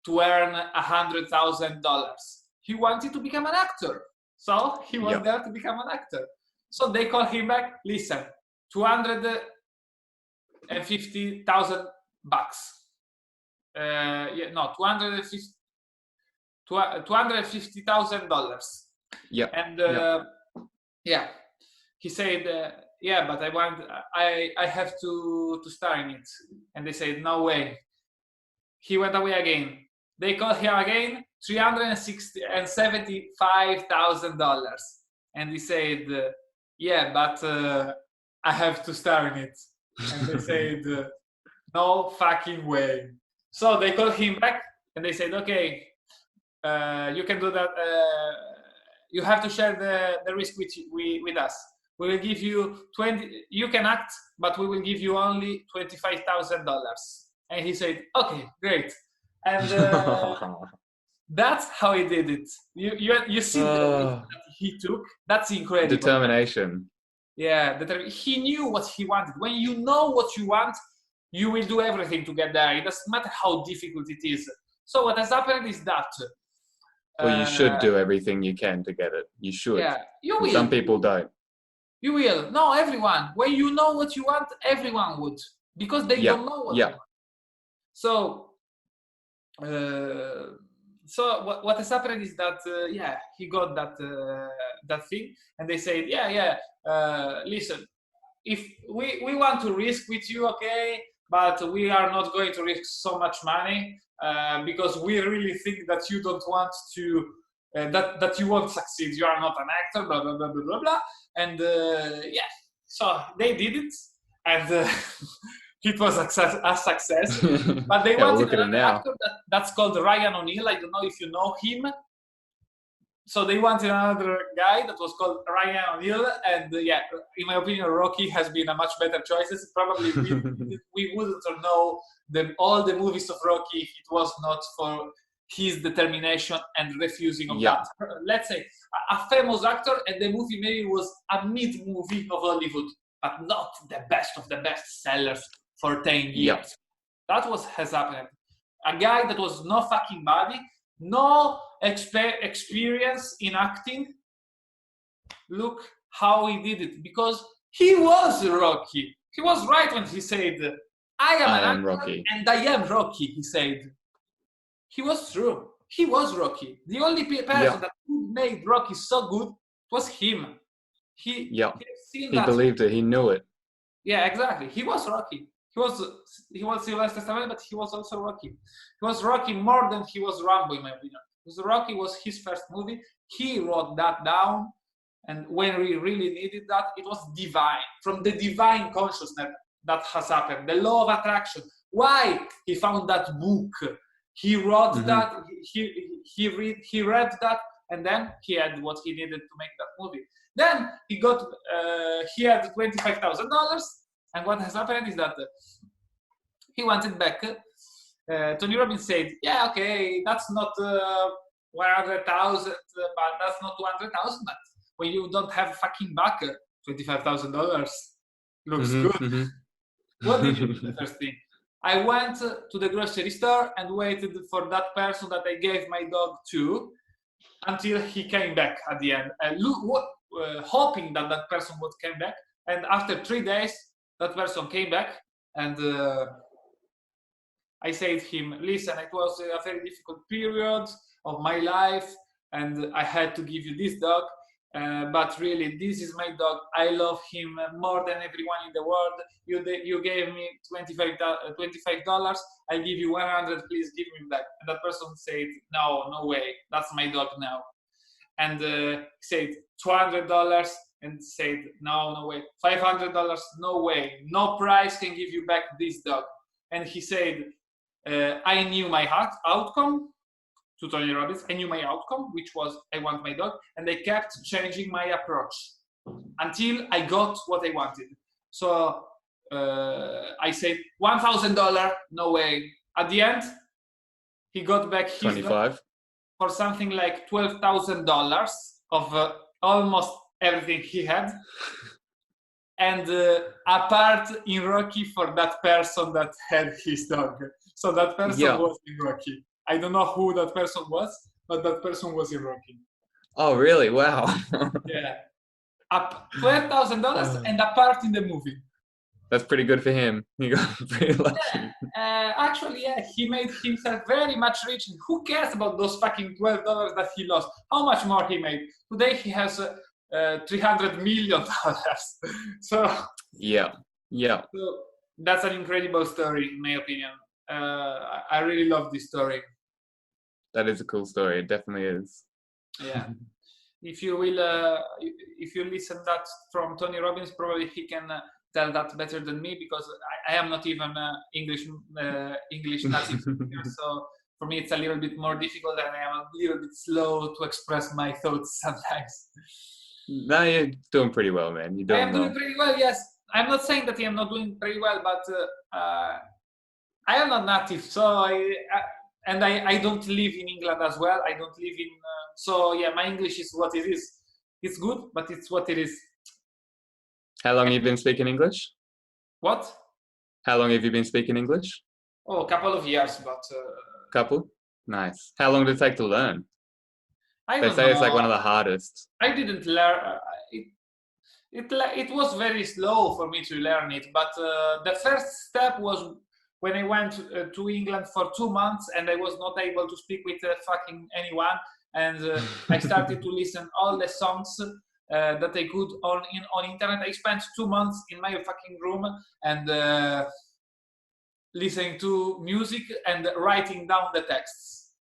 to earn $100,000. He wanted to become an actor. So he was there to become an actor. So they called him back, listen, $250,000. $250,000. Yeah. And he said, but I have to star in it. And they said, no way. He went away again. They called him again, $375,000. And he said, but I have to star in it. And they said, no fucking way. So they called him back and they said, okay, you can do that. You have to share the risk with us. We will give you you can act, but we will give you only $25,000. And he said, okay, great. And that's how he did it. You see the risk that he took. That's incredible. Determination. Yeah, he knew what he wanted. When you know what you want, you will do everything to get there. It doesn't matter how difficult it is. So what has happened is that... Well, you should do everything you can to get it. You should. Yeah, you will. Some people don't. You will. No, everyone. When you know what you want, everyone would. Because they don't know what they want. So... what has happened is that he got that thing, and they said listen, if we want to risk with you, okay, but we are not going to risk so much money because we really think that you don't want to that you won't succeed, you are not an actor, blah blah blah blah blah blah. And so they did it, and it was a success. But they wanted an actor that's called Ryan O'Neal. I don't know if you know him. So they wanted another guy that was called Ryan O'Neal. And in my opinion, Rocky has been a much better choice. Probably we wouldn't know all the movies of Rocky if it was not for his determination and refusing of that. Let's say a famous actor, and the movie maybe was a mid-movie of Hollywood, but not the best of the best sellers for 10 years. That has happened. A guy that was no fucking body, no experience in acting. Look how he did it, because he was Rocky. He was right when he said, I am an actor Rocky. And I am Rocky, he said. He was true. He was Rocky. The only person that made Rocky so good was him. He believed it. He knew it. Yeah, exactly. He was Rocky. He was Sylvester Stallone, but he was also Rocky. He was Rocky more than he was Rambo, in my opinion. Because Rocky was his first movie. He wrote that down, and when we really needed that, it was divine. From the divine consciousness that has happened, the law of attraction. Why he found that book? He wrote that. He read that, and then he had what he needed to make that movie. Then he had $25,000. And what has happened is that he wanted back. Tony Robbins said, okay, that's not 100,000, but that's not 200,000. But when you don't have fucking back, $25,000 looks good. What did you do the first thing? I went to the grocery store and waited for that person that I gave my dog to until he came back at the end. Hoping that person would come back. And after 3 days, that person came back, and I said to him, listen, it was a very difficult period of my life, and I had to give you this dog, but really, this is my dog. I love him more than everyone in the world. You gave me $25. I give you 100. Please give me back. And that person said, no way. That's my dog now. And he said $200. And said, no way. $500, no way. No price can give you back this dog. And he said, I knew my outcome to Tony Robbins. I knew my outcome, which was I want my dog. And I kept changing my approach until I got what I wanted. So I said $1,000. No way. At the end, he got back his 25. for something like $12,000 of almost everything he had. And a part in Rocky for that person that had his dog. So that person was in Rocky. I don't know who that person was, but that person was in Rocky. Oh, really? Wow. Yeah. $12,000 and a part in the movie. That's pretty good for him. He got pretty lucky. Actually, yeah, he made himself very much rich. Who cares about those fucking $12 that he lost? How much more he made? Today he has $300 million. So yeah. So that's an incredible story, in my opinion. I really love this story. That is a cool story. It definitely is. Yeah. If you listen that from Tony Robbins, probably he can tell that better than me, because I am not even English native speaker. So for me, it's a little bit more difficult, and I am a little bit slow to express my thoughts sometimes. No, you're doing pretty well, man. You're doing doing pretty well, yes. I'm not saying that I am not doing very well, but I am not native, so I don't live in England as well. I don't live in, so yeah, my English is what it is. It's good, but it's what it is. How long have you been speaking English? What? How long have you been speaking English? Oh, a couple of years, but... Couple? Nice. How long did it take to learn? They say it's like one of the hardest. I didn't learn... It was very slow for me to learn it, but the first step was when I went to England for 2 months and I was not able to speak with fucking anyone, and I started to listen all the songs that I could on internet. I spent 2 months in my fucking room and listening to music and writing down the texts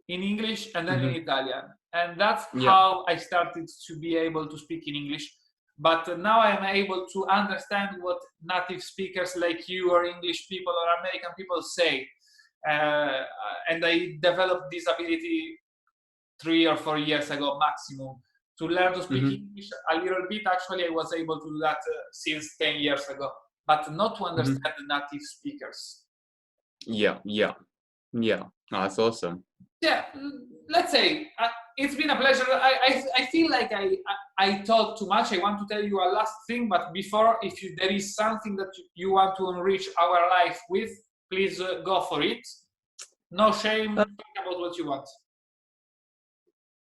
in English and then in Italian, and that's how I started to be able to speak in English. But now I am able to understand what native speakers like you or English people or American people say. And I developed this ability 3 or 4 years ago maximum to learn to speak English a little bit. Actually, I was able to do that since 10 years ago, but not to understand the native speakers. Yeah. Oh, that's awesome. Yeah, let's say it's been a pleasure. I feel like I talk too much. I want to tell you a last thing, but before, if there is something that you want to enrich our life with, please go for it. No shame. Talk about what you want.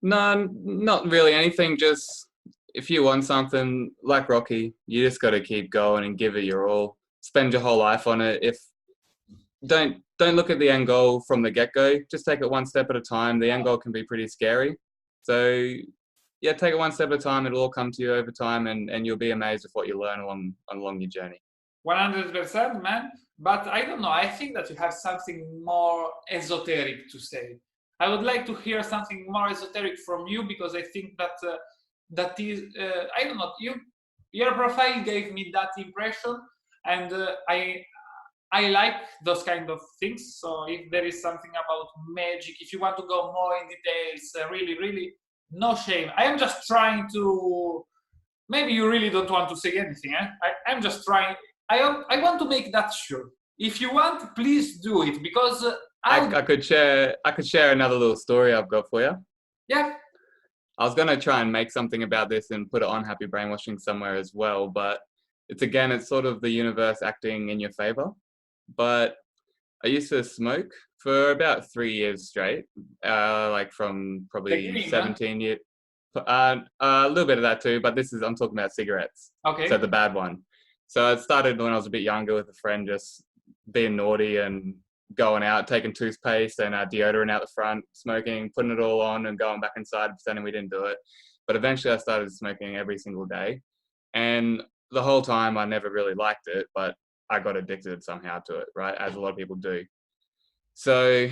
No, not really anything. Just if you want something like Rocky, you just got to keep going and give it your all. Spend your whole life on it. Don't look at the end goal from the get-go. Just take it one step at a time. The end goal can be pretty scary. So yeah, take it one step at a time. It'll all come to you over time, and you'll be amazed with what you learn along your journey. 100%, man. But I don't know. I think that you have something more esoteric to say. I would like to hear something more esoteric from you, because I think that that is, I don't know, your profile gave me that impression, and I like those kind of things. So if there is something about magic, if you want to go more in details, really, no shame. I am just trying to, maybe you really don't want to say anything. I'm just trying. I want to make that sure. If you want, please do it, because I could share another little story I've got for you. Yeah. I was going to try and make something about this and put it on Happy Brainwashing somewhere as well, but it's sort of the universe acting in your favor. But I used to smoke for about 3 years straight, like from probably 17 years. A little bit of that too, but I'm talking about cigarettes. Okay. So the bad one. So it started when I was a bit younger with a friend, just being naughty and going out, taking toothpaste and deodorant out the front, smoking, putting it all on and going back inside, pretending we didn't do it. But eventually I started smoking every single day. And the whole time I never really liked it, but I got addicted somehow to it, right? As a lot of people do. So,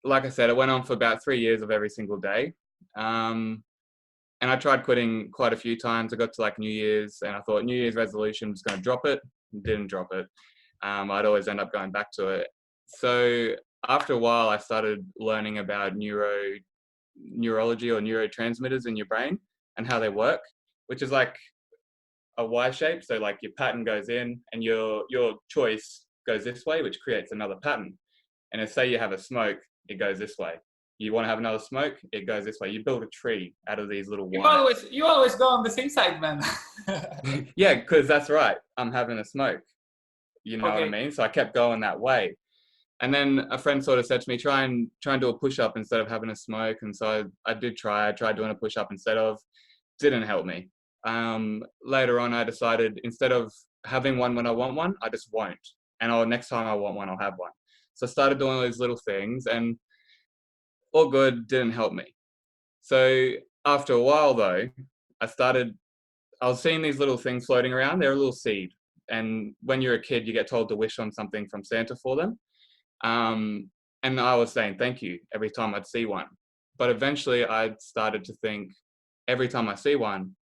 like I said, it went on for about 3 years of every single day. And I tried quitting quite a few times. I got to like New Year's and I thought New Year's resolution was going to drop it. Didn't drop it. I'd always end up going back to it. So after a while, I started learning about neurology or neurotransmitters in your brain and how they work, which is like a Y shape. So like your pattern goes in and your choice goes this way, which creates another pattern. And if say you have a smoke, it goes this way. You want to have another smoke, it goes this way. You build a tree out of these little Ys. You always go on the same side, man. Yeah, because that's right. I'm having a smoke. You know what I Okay. mean? So I kept going that way. And then a friend sort of said to me, try and do a push-up instead of having a smoke. And so I did try. I tried doing a push-up instead of. Didn't help me. Later on, I decided instead of having one when I want one, I just won't. And next time I want one, I'll have one. So I started doing all these little things, and all good, didn't help me. So after a while, though, I was seeing these little things floating around. They're a little seed. And when you're a kid, you get told to wish on something from Santa for them. And I was saying thank you every time I'd see one. But eventually I started to think every time I see one,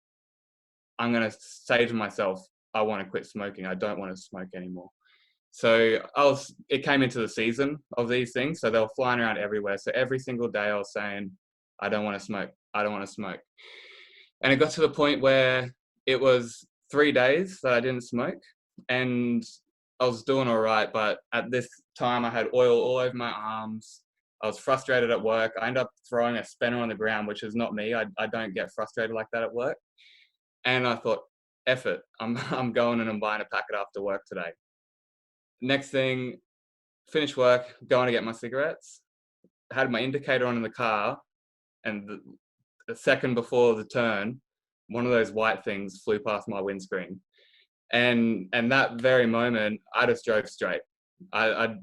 I'm going to say to myself, I want to quit smoking. I don't want to smoke anymore. So it came into the season of these things. So they were flying around everywhere. So every single day I was saying, I don't want to smoke. I don't want to smoke. And it got to the point where it was 3 days that I didn't smoke. And I was doing all right, but at this time I had oil all over my arms. I was frustrated at work. I ended up throwing a spanner on the ground, which is not me. I don't get frustrated like that at work. And I thought, F it, I'm going and I'm buying a packet after work today. Next thing, finish work, going to get my cigarettes. Had my indicator on in the car, and the second before the turn, one of those white things flew past my windscreen. And that very moment, I just drove straight. I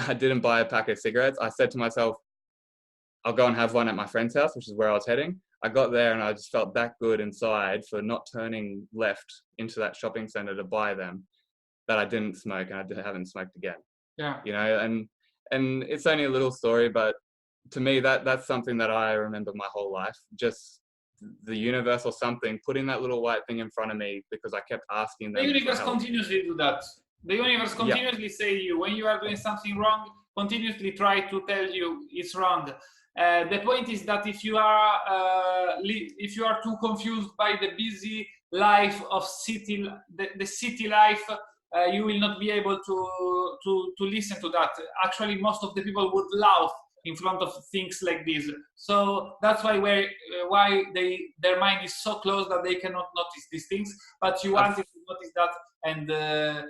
didn't buy a packet of cigarettes. I said to myself, I'll go and have one at my friend's house, which is where I was heading. I got there and I just felt that good inside for not turning left into that shopping center to buy them, that I didn't smoke, and I haven't smoked again. Yeah. You know, and it's only a little story, but to me, that's something that I remember my whole life. Just the universe or something putting that little white thing in front of me because I kept asking them The for universe help. continuously do that. The universe continuously say to you when you are doing something wrong, continuously try to tell you it's wrong. The point is that if you are too confused by the busy life of the city life, you will not be able to listen to that. Actually, most of the people would laugh in front of things like this. So that's why their mind is so closed that they cannot notice these things. But you wanted to notice that, and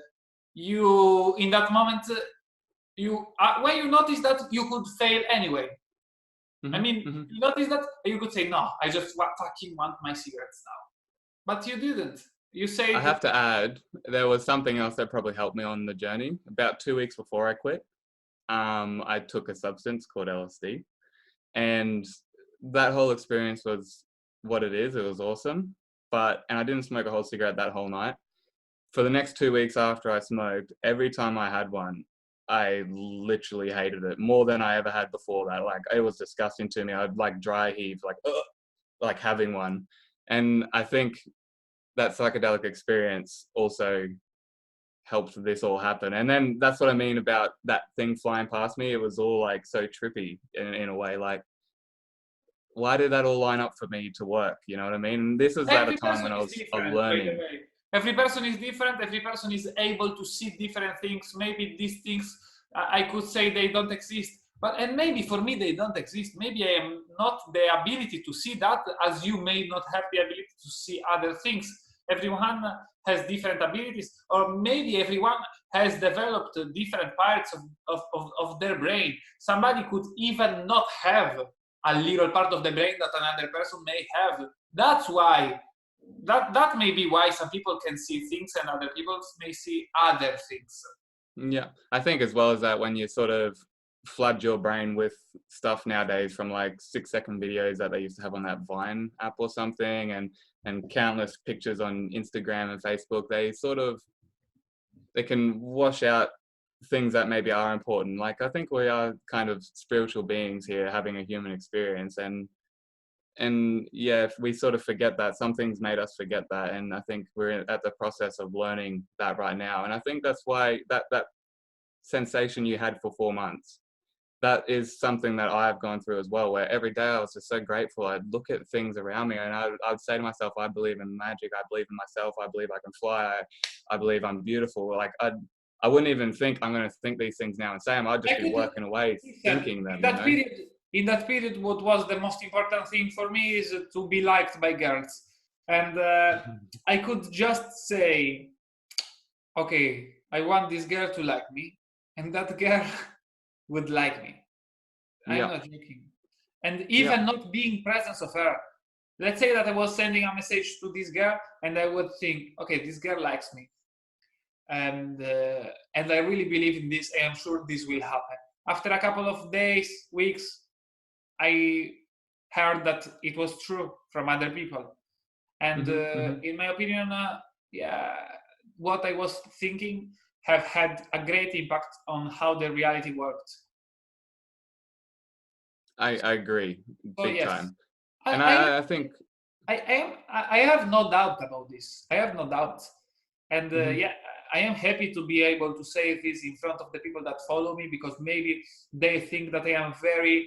you in that moment when you notice that you could fail anyway. Mm-hmm, I mean, mm-hmm. you notice that you could say, no, I just fucking want my cigarettes now. But you didn't. You say I have to add, there was something else that probably helped me on the journey. About 2 weeks before I quit, I took a substance called LSD, and that whole experience was what it is. It was awesome, and I didn't smoke a whole cigarette that whole night. For the next 2 weeks after I smoked, every time I had one, I literally hated it more than I ever had before that. Like, it was disgusting to me. I'd like dry heave, like, ugh, like having one. And I think that psychedelic experience also helped this all happen. And then that's what I mean about that thing flying past me. It was all like so trippy in a way. Like, why did that all line up for me to work? You know what I mean? And this is at a every time person when I is was different, by the learning. way. Every person is different. Every person is able to see different things. Maybe these things, I could say they don't exist. And maybe for me they don't exist. Maybe I am not the ability to see that, as you may not have the ability to see other things. Everyone has different abilities, or maybe everyone has developed different parts of their brain. Somebody could even not have a little part of the brain that another person may have. That's why that may be why some people can see things and other people may see other things. Yeah, I think as well as that, when you sort of flood your brain with stuff nowadays from like 6-second videos that they used to have on that Vine app or something, and countless pictures on Instagram and Facebook, they can wash out things that maybe are important. Like, I think we are kind of spiritual beings here having a human experience, and yeah, if we sort of forget that, some things made us forget that, and I think we're at the process of learning that right now. And I think that's why that sensation you had for 4 months, that is something that I've gone through as well, where every day I was just so grateful. I'd look at things around me and I'd say to myself, I believe in magic. I believe in myself. I believe I can fly. I believe I'm beautiful. Like I wouldn't even think I'm going to think these things now and say them. I'd just I be could working away listen, thinking them, in you that know? period. In that period, what was the most important thing for me is to be liked by girls, and I could just say, okay, I want this girl to like me, and that girl would like me. I'm Yeah. not joking. And Yeah. even not being presence of her. Let's say that I was sending a message to this girl, and I would think, okay, this girl likes me, and I really believe in this. I am sure this will happen. After a couple of days, weeks, I heard that it was true from other people, and Hmm. Hmm. in my opinion, yeah, what I was thinking have had a great impact on how the reality worked. I agree So big yes, time. And I I think, I have no doubt about this. I have no doubt, and mhm, yeah, I am happy to be able to say this in front of the people that follow me, because maybe they think that I am very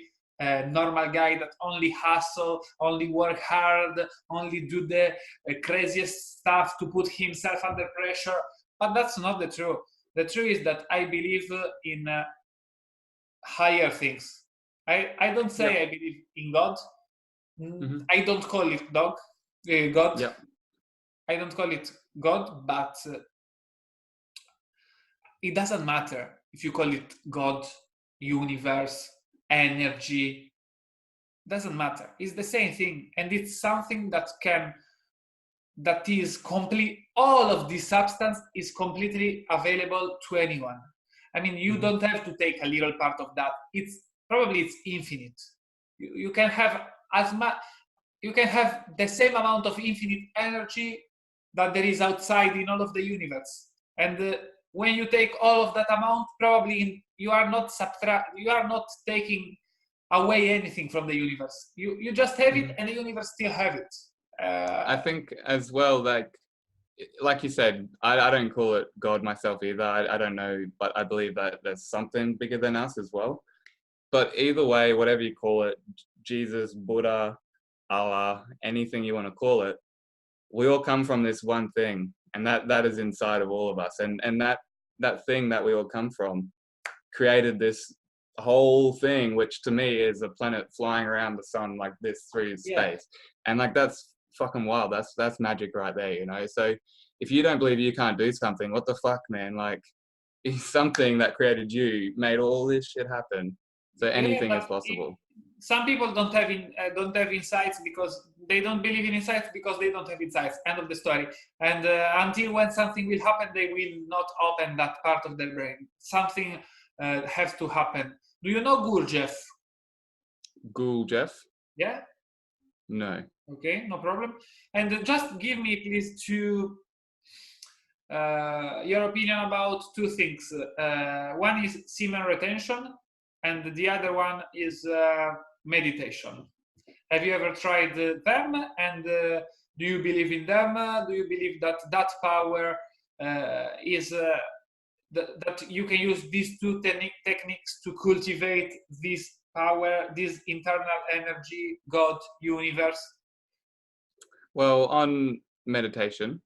normal guy that only hustle, only work hard, only do the craziest stuff to put himself under pressure. But that's not the truth. The truth is that I believe in higher things. I don't yeah. say I believe in God. Hmm. I don't call it God. Yeah. I don't call it God, but it doesn't matter if you call it God, universe, energy. Doesn't matter. It's the same thing, and it's something that is complete. All of this substance is completely available to anyone. I mean, you Hmm. don't have to take a little part of that. It's infinite. You can have as much. You can have the same amount of infinite energy that there is outside in all of the universe. And when you take all of that amount, probably you are not taking away anything from the universe. You just have it, Hmm. and the universe still have it. I think as well, like you said, I don't call it God myself either. I don't know, but I believe that there's something bigger than us as well. But either way, whatever you call it, Jesus, Buddha, Allah, anything you want to call it, we all come from this one thing, and that is inside of all of us. And that thing that we all come from created this whole thing, which to me is a planet flying around the sun like this through Yeah, space. And like that's fucking wild. That's magic right there, you know? So if you don't believe you can't do something, what the fuck, man? Like something that created you made all this shit happen. So yeah, anything is but possible. some people don't have insights because they don't believe in insights because they don't have insights. End of the story. And until when something will happen, they will not open that part of their brain. Something has to happen. Do you know Gurdjieff? Ghoul Jeff? Yeah. No. Okay, no problem. And just give me, please, your opinion about two things. One is semen retention, and the other one is meditation. Have you ever tried them? And do you believe in them? Do you believe that that power is that you can use these two techniques to cultivate this power, this internal energy, God, universe? Well, on meditation,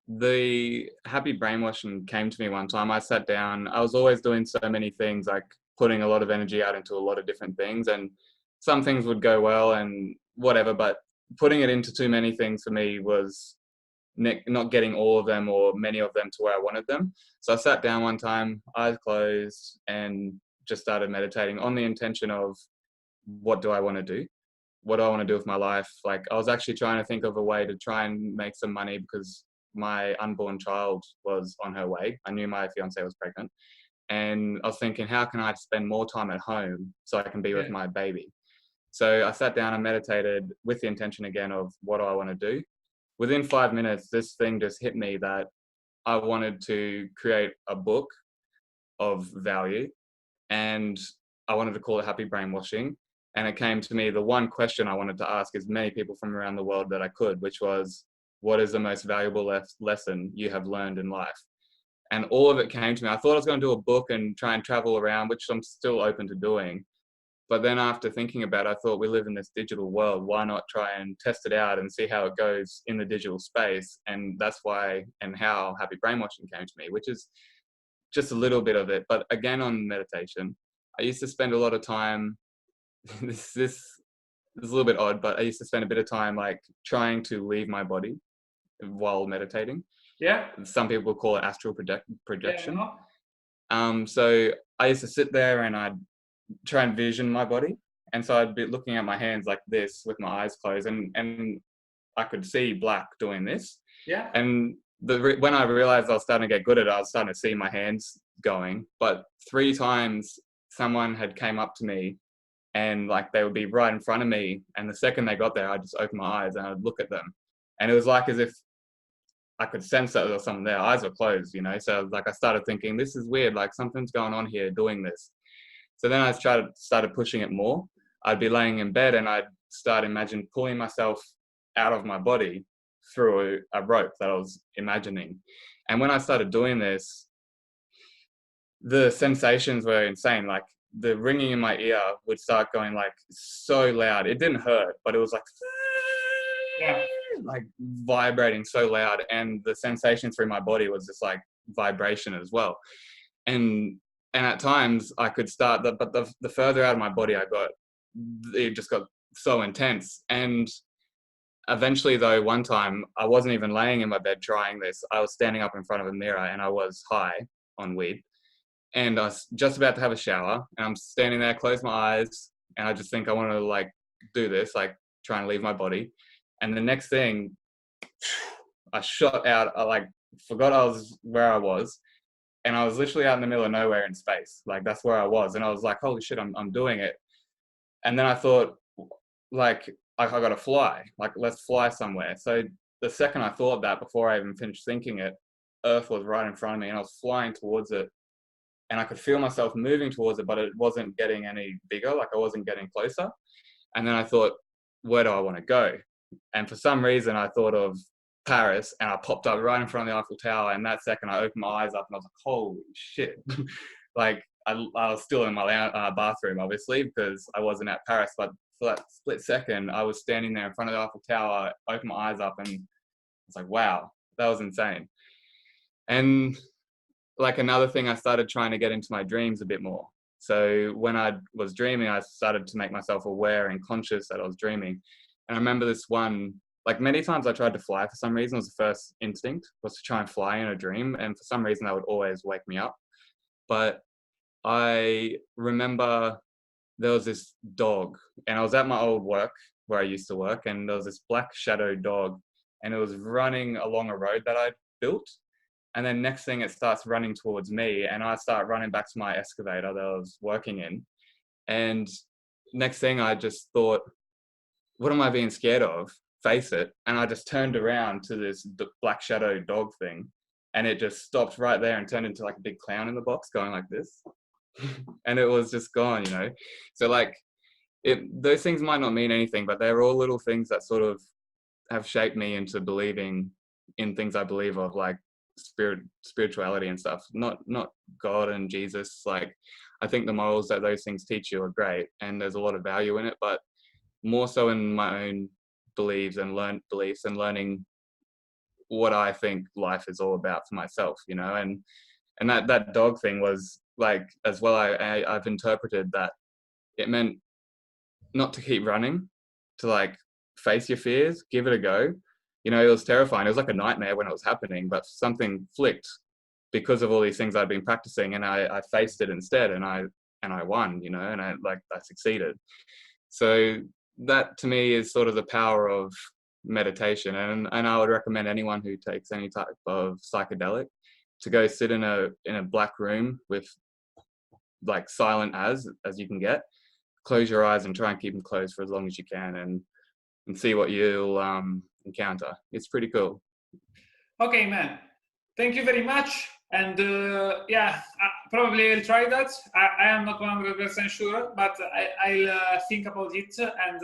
the happy brainwashing came to me one time. I sat down, I was always doing so many things, like putting a lot of energy out into a lot of different things, and some things would go well and whatever, but putting it into too many things for me was not getting all of them or many of them to where I wanted them. So I sat down one time, eyes closed, and just started meditating on the intention of what do I want to do? What do I want to do with my life? Like I was actually trying to think of a way to try and make some money because my unborn child was on her way. I knew my fiance was pregnant, and I was thinking, how can I spend more time at home so I can be with Yeah. my baby? So I sat down and meditated with the intention again of what do I want to do. Within 5 minutes, this thing just hit me that I wanted to create a book of value, and I wanted to call it Happy Brainwashing. And it came to me, the one question I wanted to ask as many people from around the world that I could, which was, what is the most valuable lesson you have learned in life? And all of it came to me. I thought I was going to do a book and try and travel around, which I'm still open to doing. But then after thinking about it, I thought we live in this digital world. Why not try and test it out and see how it goes in the digital space? And that's why and how happy brainwashing came to me, which is just a little bit of it. But again, on meditation, I used to spend a lot of time, this is a little bit odd, but I used to spend a bit of time like trying to leave my body while meditating. Yeah. Some people call it astral projection. Yeah. So I used to sit there and I'd try and vision my body. And so I'd be looking at my hands like this with my eyes closed, and I could see black doing this. Yeah. And when I realized I was starting to get good at it, I was starting to see my hands going. But 3 times someone had came up to me and like they would be right in front of me. And the second they got there, I'd just open my eyes and I'd look at them. And it was like as if I could sense that there was someone there. Eyes were closed, you know? So like I started thinking, this is weird, like something's going on here doing this. So then I started pushing it more. I'd be laying in bed and I'd start imagining pulling myself out of my body through a rope that I was imagining. And when I started doing this, the sensations were insane. Like the ringing in my ear would start going like so loud. It didn't hurt, but it was like, Yeah. like vibrating so loud. And the sensation through my body was just like vibration as well. And at times I could start, but the further out of my body I got, it just got so intense. And eventually though, one time I wasn't even laying in my bed trying this. I was standing up in front of a mirror and I was high on weed. And I was just about to have a shower and I'm standing there, close my eyes, and I just think I want to like do this, like try and leave my body. And the next thing, I shot out, I like forgot where I was. And I was literally out in the middle of nowhere in space. Like that's where I was. And I was like, holy shit, I'm doing it. And then I thought, like I got to fly. Like let's fly somewhere. So the second I thought that, before I even finished thinking it, Earth was right in front of me and I was flying towards it. And I could feel myself moving towards it, but it wasn't getting any bigger. Like I wasn't getting closer. And then I thought, where do I want to go? And for some reason I thought of Paris, and I popped up right in front of the Eiffel Tower, and that second I opened my eyes up and I was like, holy shit. Like I was still in my bathroom obviously because I wasn't at Paris, but for that split second I was standing there in front of the Eiffel Tower, opened my eyes up, and it's like, wow, that was insane. And like another thing, I started trying to get into my dreams a bit more. So when I was dreaming, I started to make myself aware and conscious that I was dreaming. And I remember this one, like many times I tried to fly for some reason. It was the first instinct, was to try and fly in a dream. And for some reason that would always wake me up. But I remember there was this dog, and I was at my old work where I used to work, and there was this black shadow dog, and it was running along a road that I built. And then next thing it starts running towards me, and I start running back to my excavator that I was working in. And next thing I just thought, what am I being scared of? Face it. And I just turned around to this black shadow dog thing, and it just stopped right there and turned into like a big clown in the box going like this. And it was just gone, you know? So like those things might not mean anything, but they're all little things that sort of have shaped me into believing in things I believe of, like spirituality and stuff. Not God and Jesus. Like I think the morals that those things teach you are great, and there's a lot of value in it, but more so in my own beliefs and learning what I think life is all about for myself, you know. And that dog thing was like, as well, I've interpreted that it meant not to keep running, to like face your fears, give it a go. You know, it was terrifying. It was like a nightmare when it was happening, but something flicked because of all these things I'd been practicing, and I faced it instead, and I won, you know, and I succeeded. So that to me is sort of the power of meditation. And I would recommend anyone who takes any type of psychedelic to go sit in a black room with like silent as you can get. Close your eyes and try and keep them closed for as long as you can, and see what you'll encounter. It's pretty cool. Okay, man. Thank you very much. And yeah, probably I'll try that. I am not 100% sure, but I'll think about it. And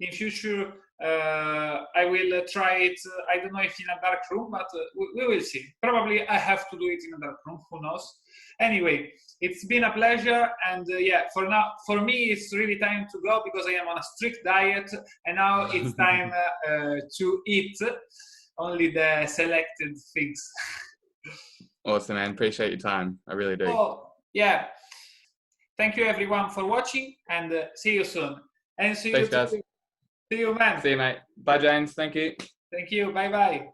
in future, I will try it. I don't know if in a dark room, but we will see. Probably I have to do it in a dark room. Who knows? Anyway, it's been a pleasure. And yeah, for now, for me, it's really time to go because I am on a strict diet, and now it's time to eat only the selected things. Awesome, man. Appreciate your time. I really do. Oh, yeah. Thank you, everyone, for watching, and see you soon. And see Thanks, you, guys. see you, man. See you, mate. Bye, James. Thank you. Thank you. Bye-bye.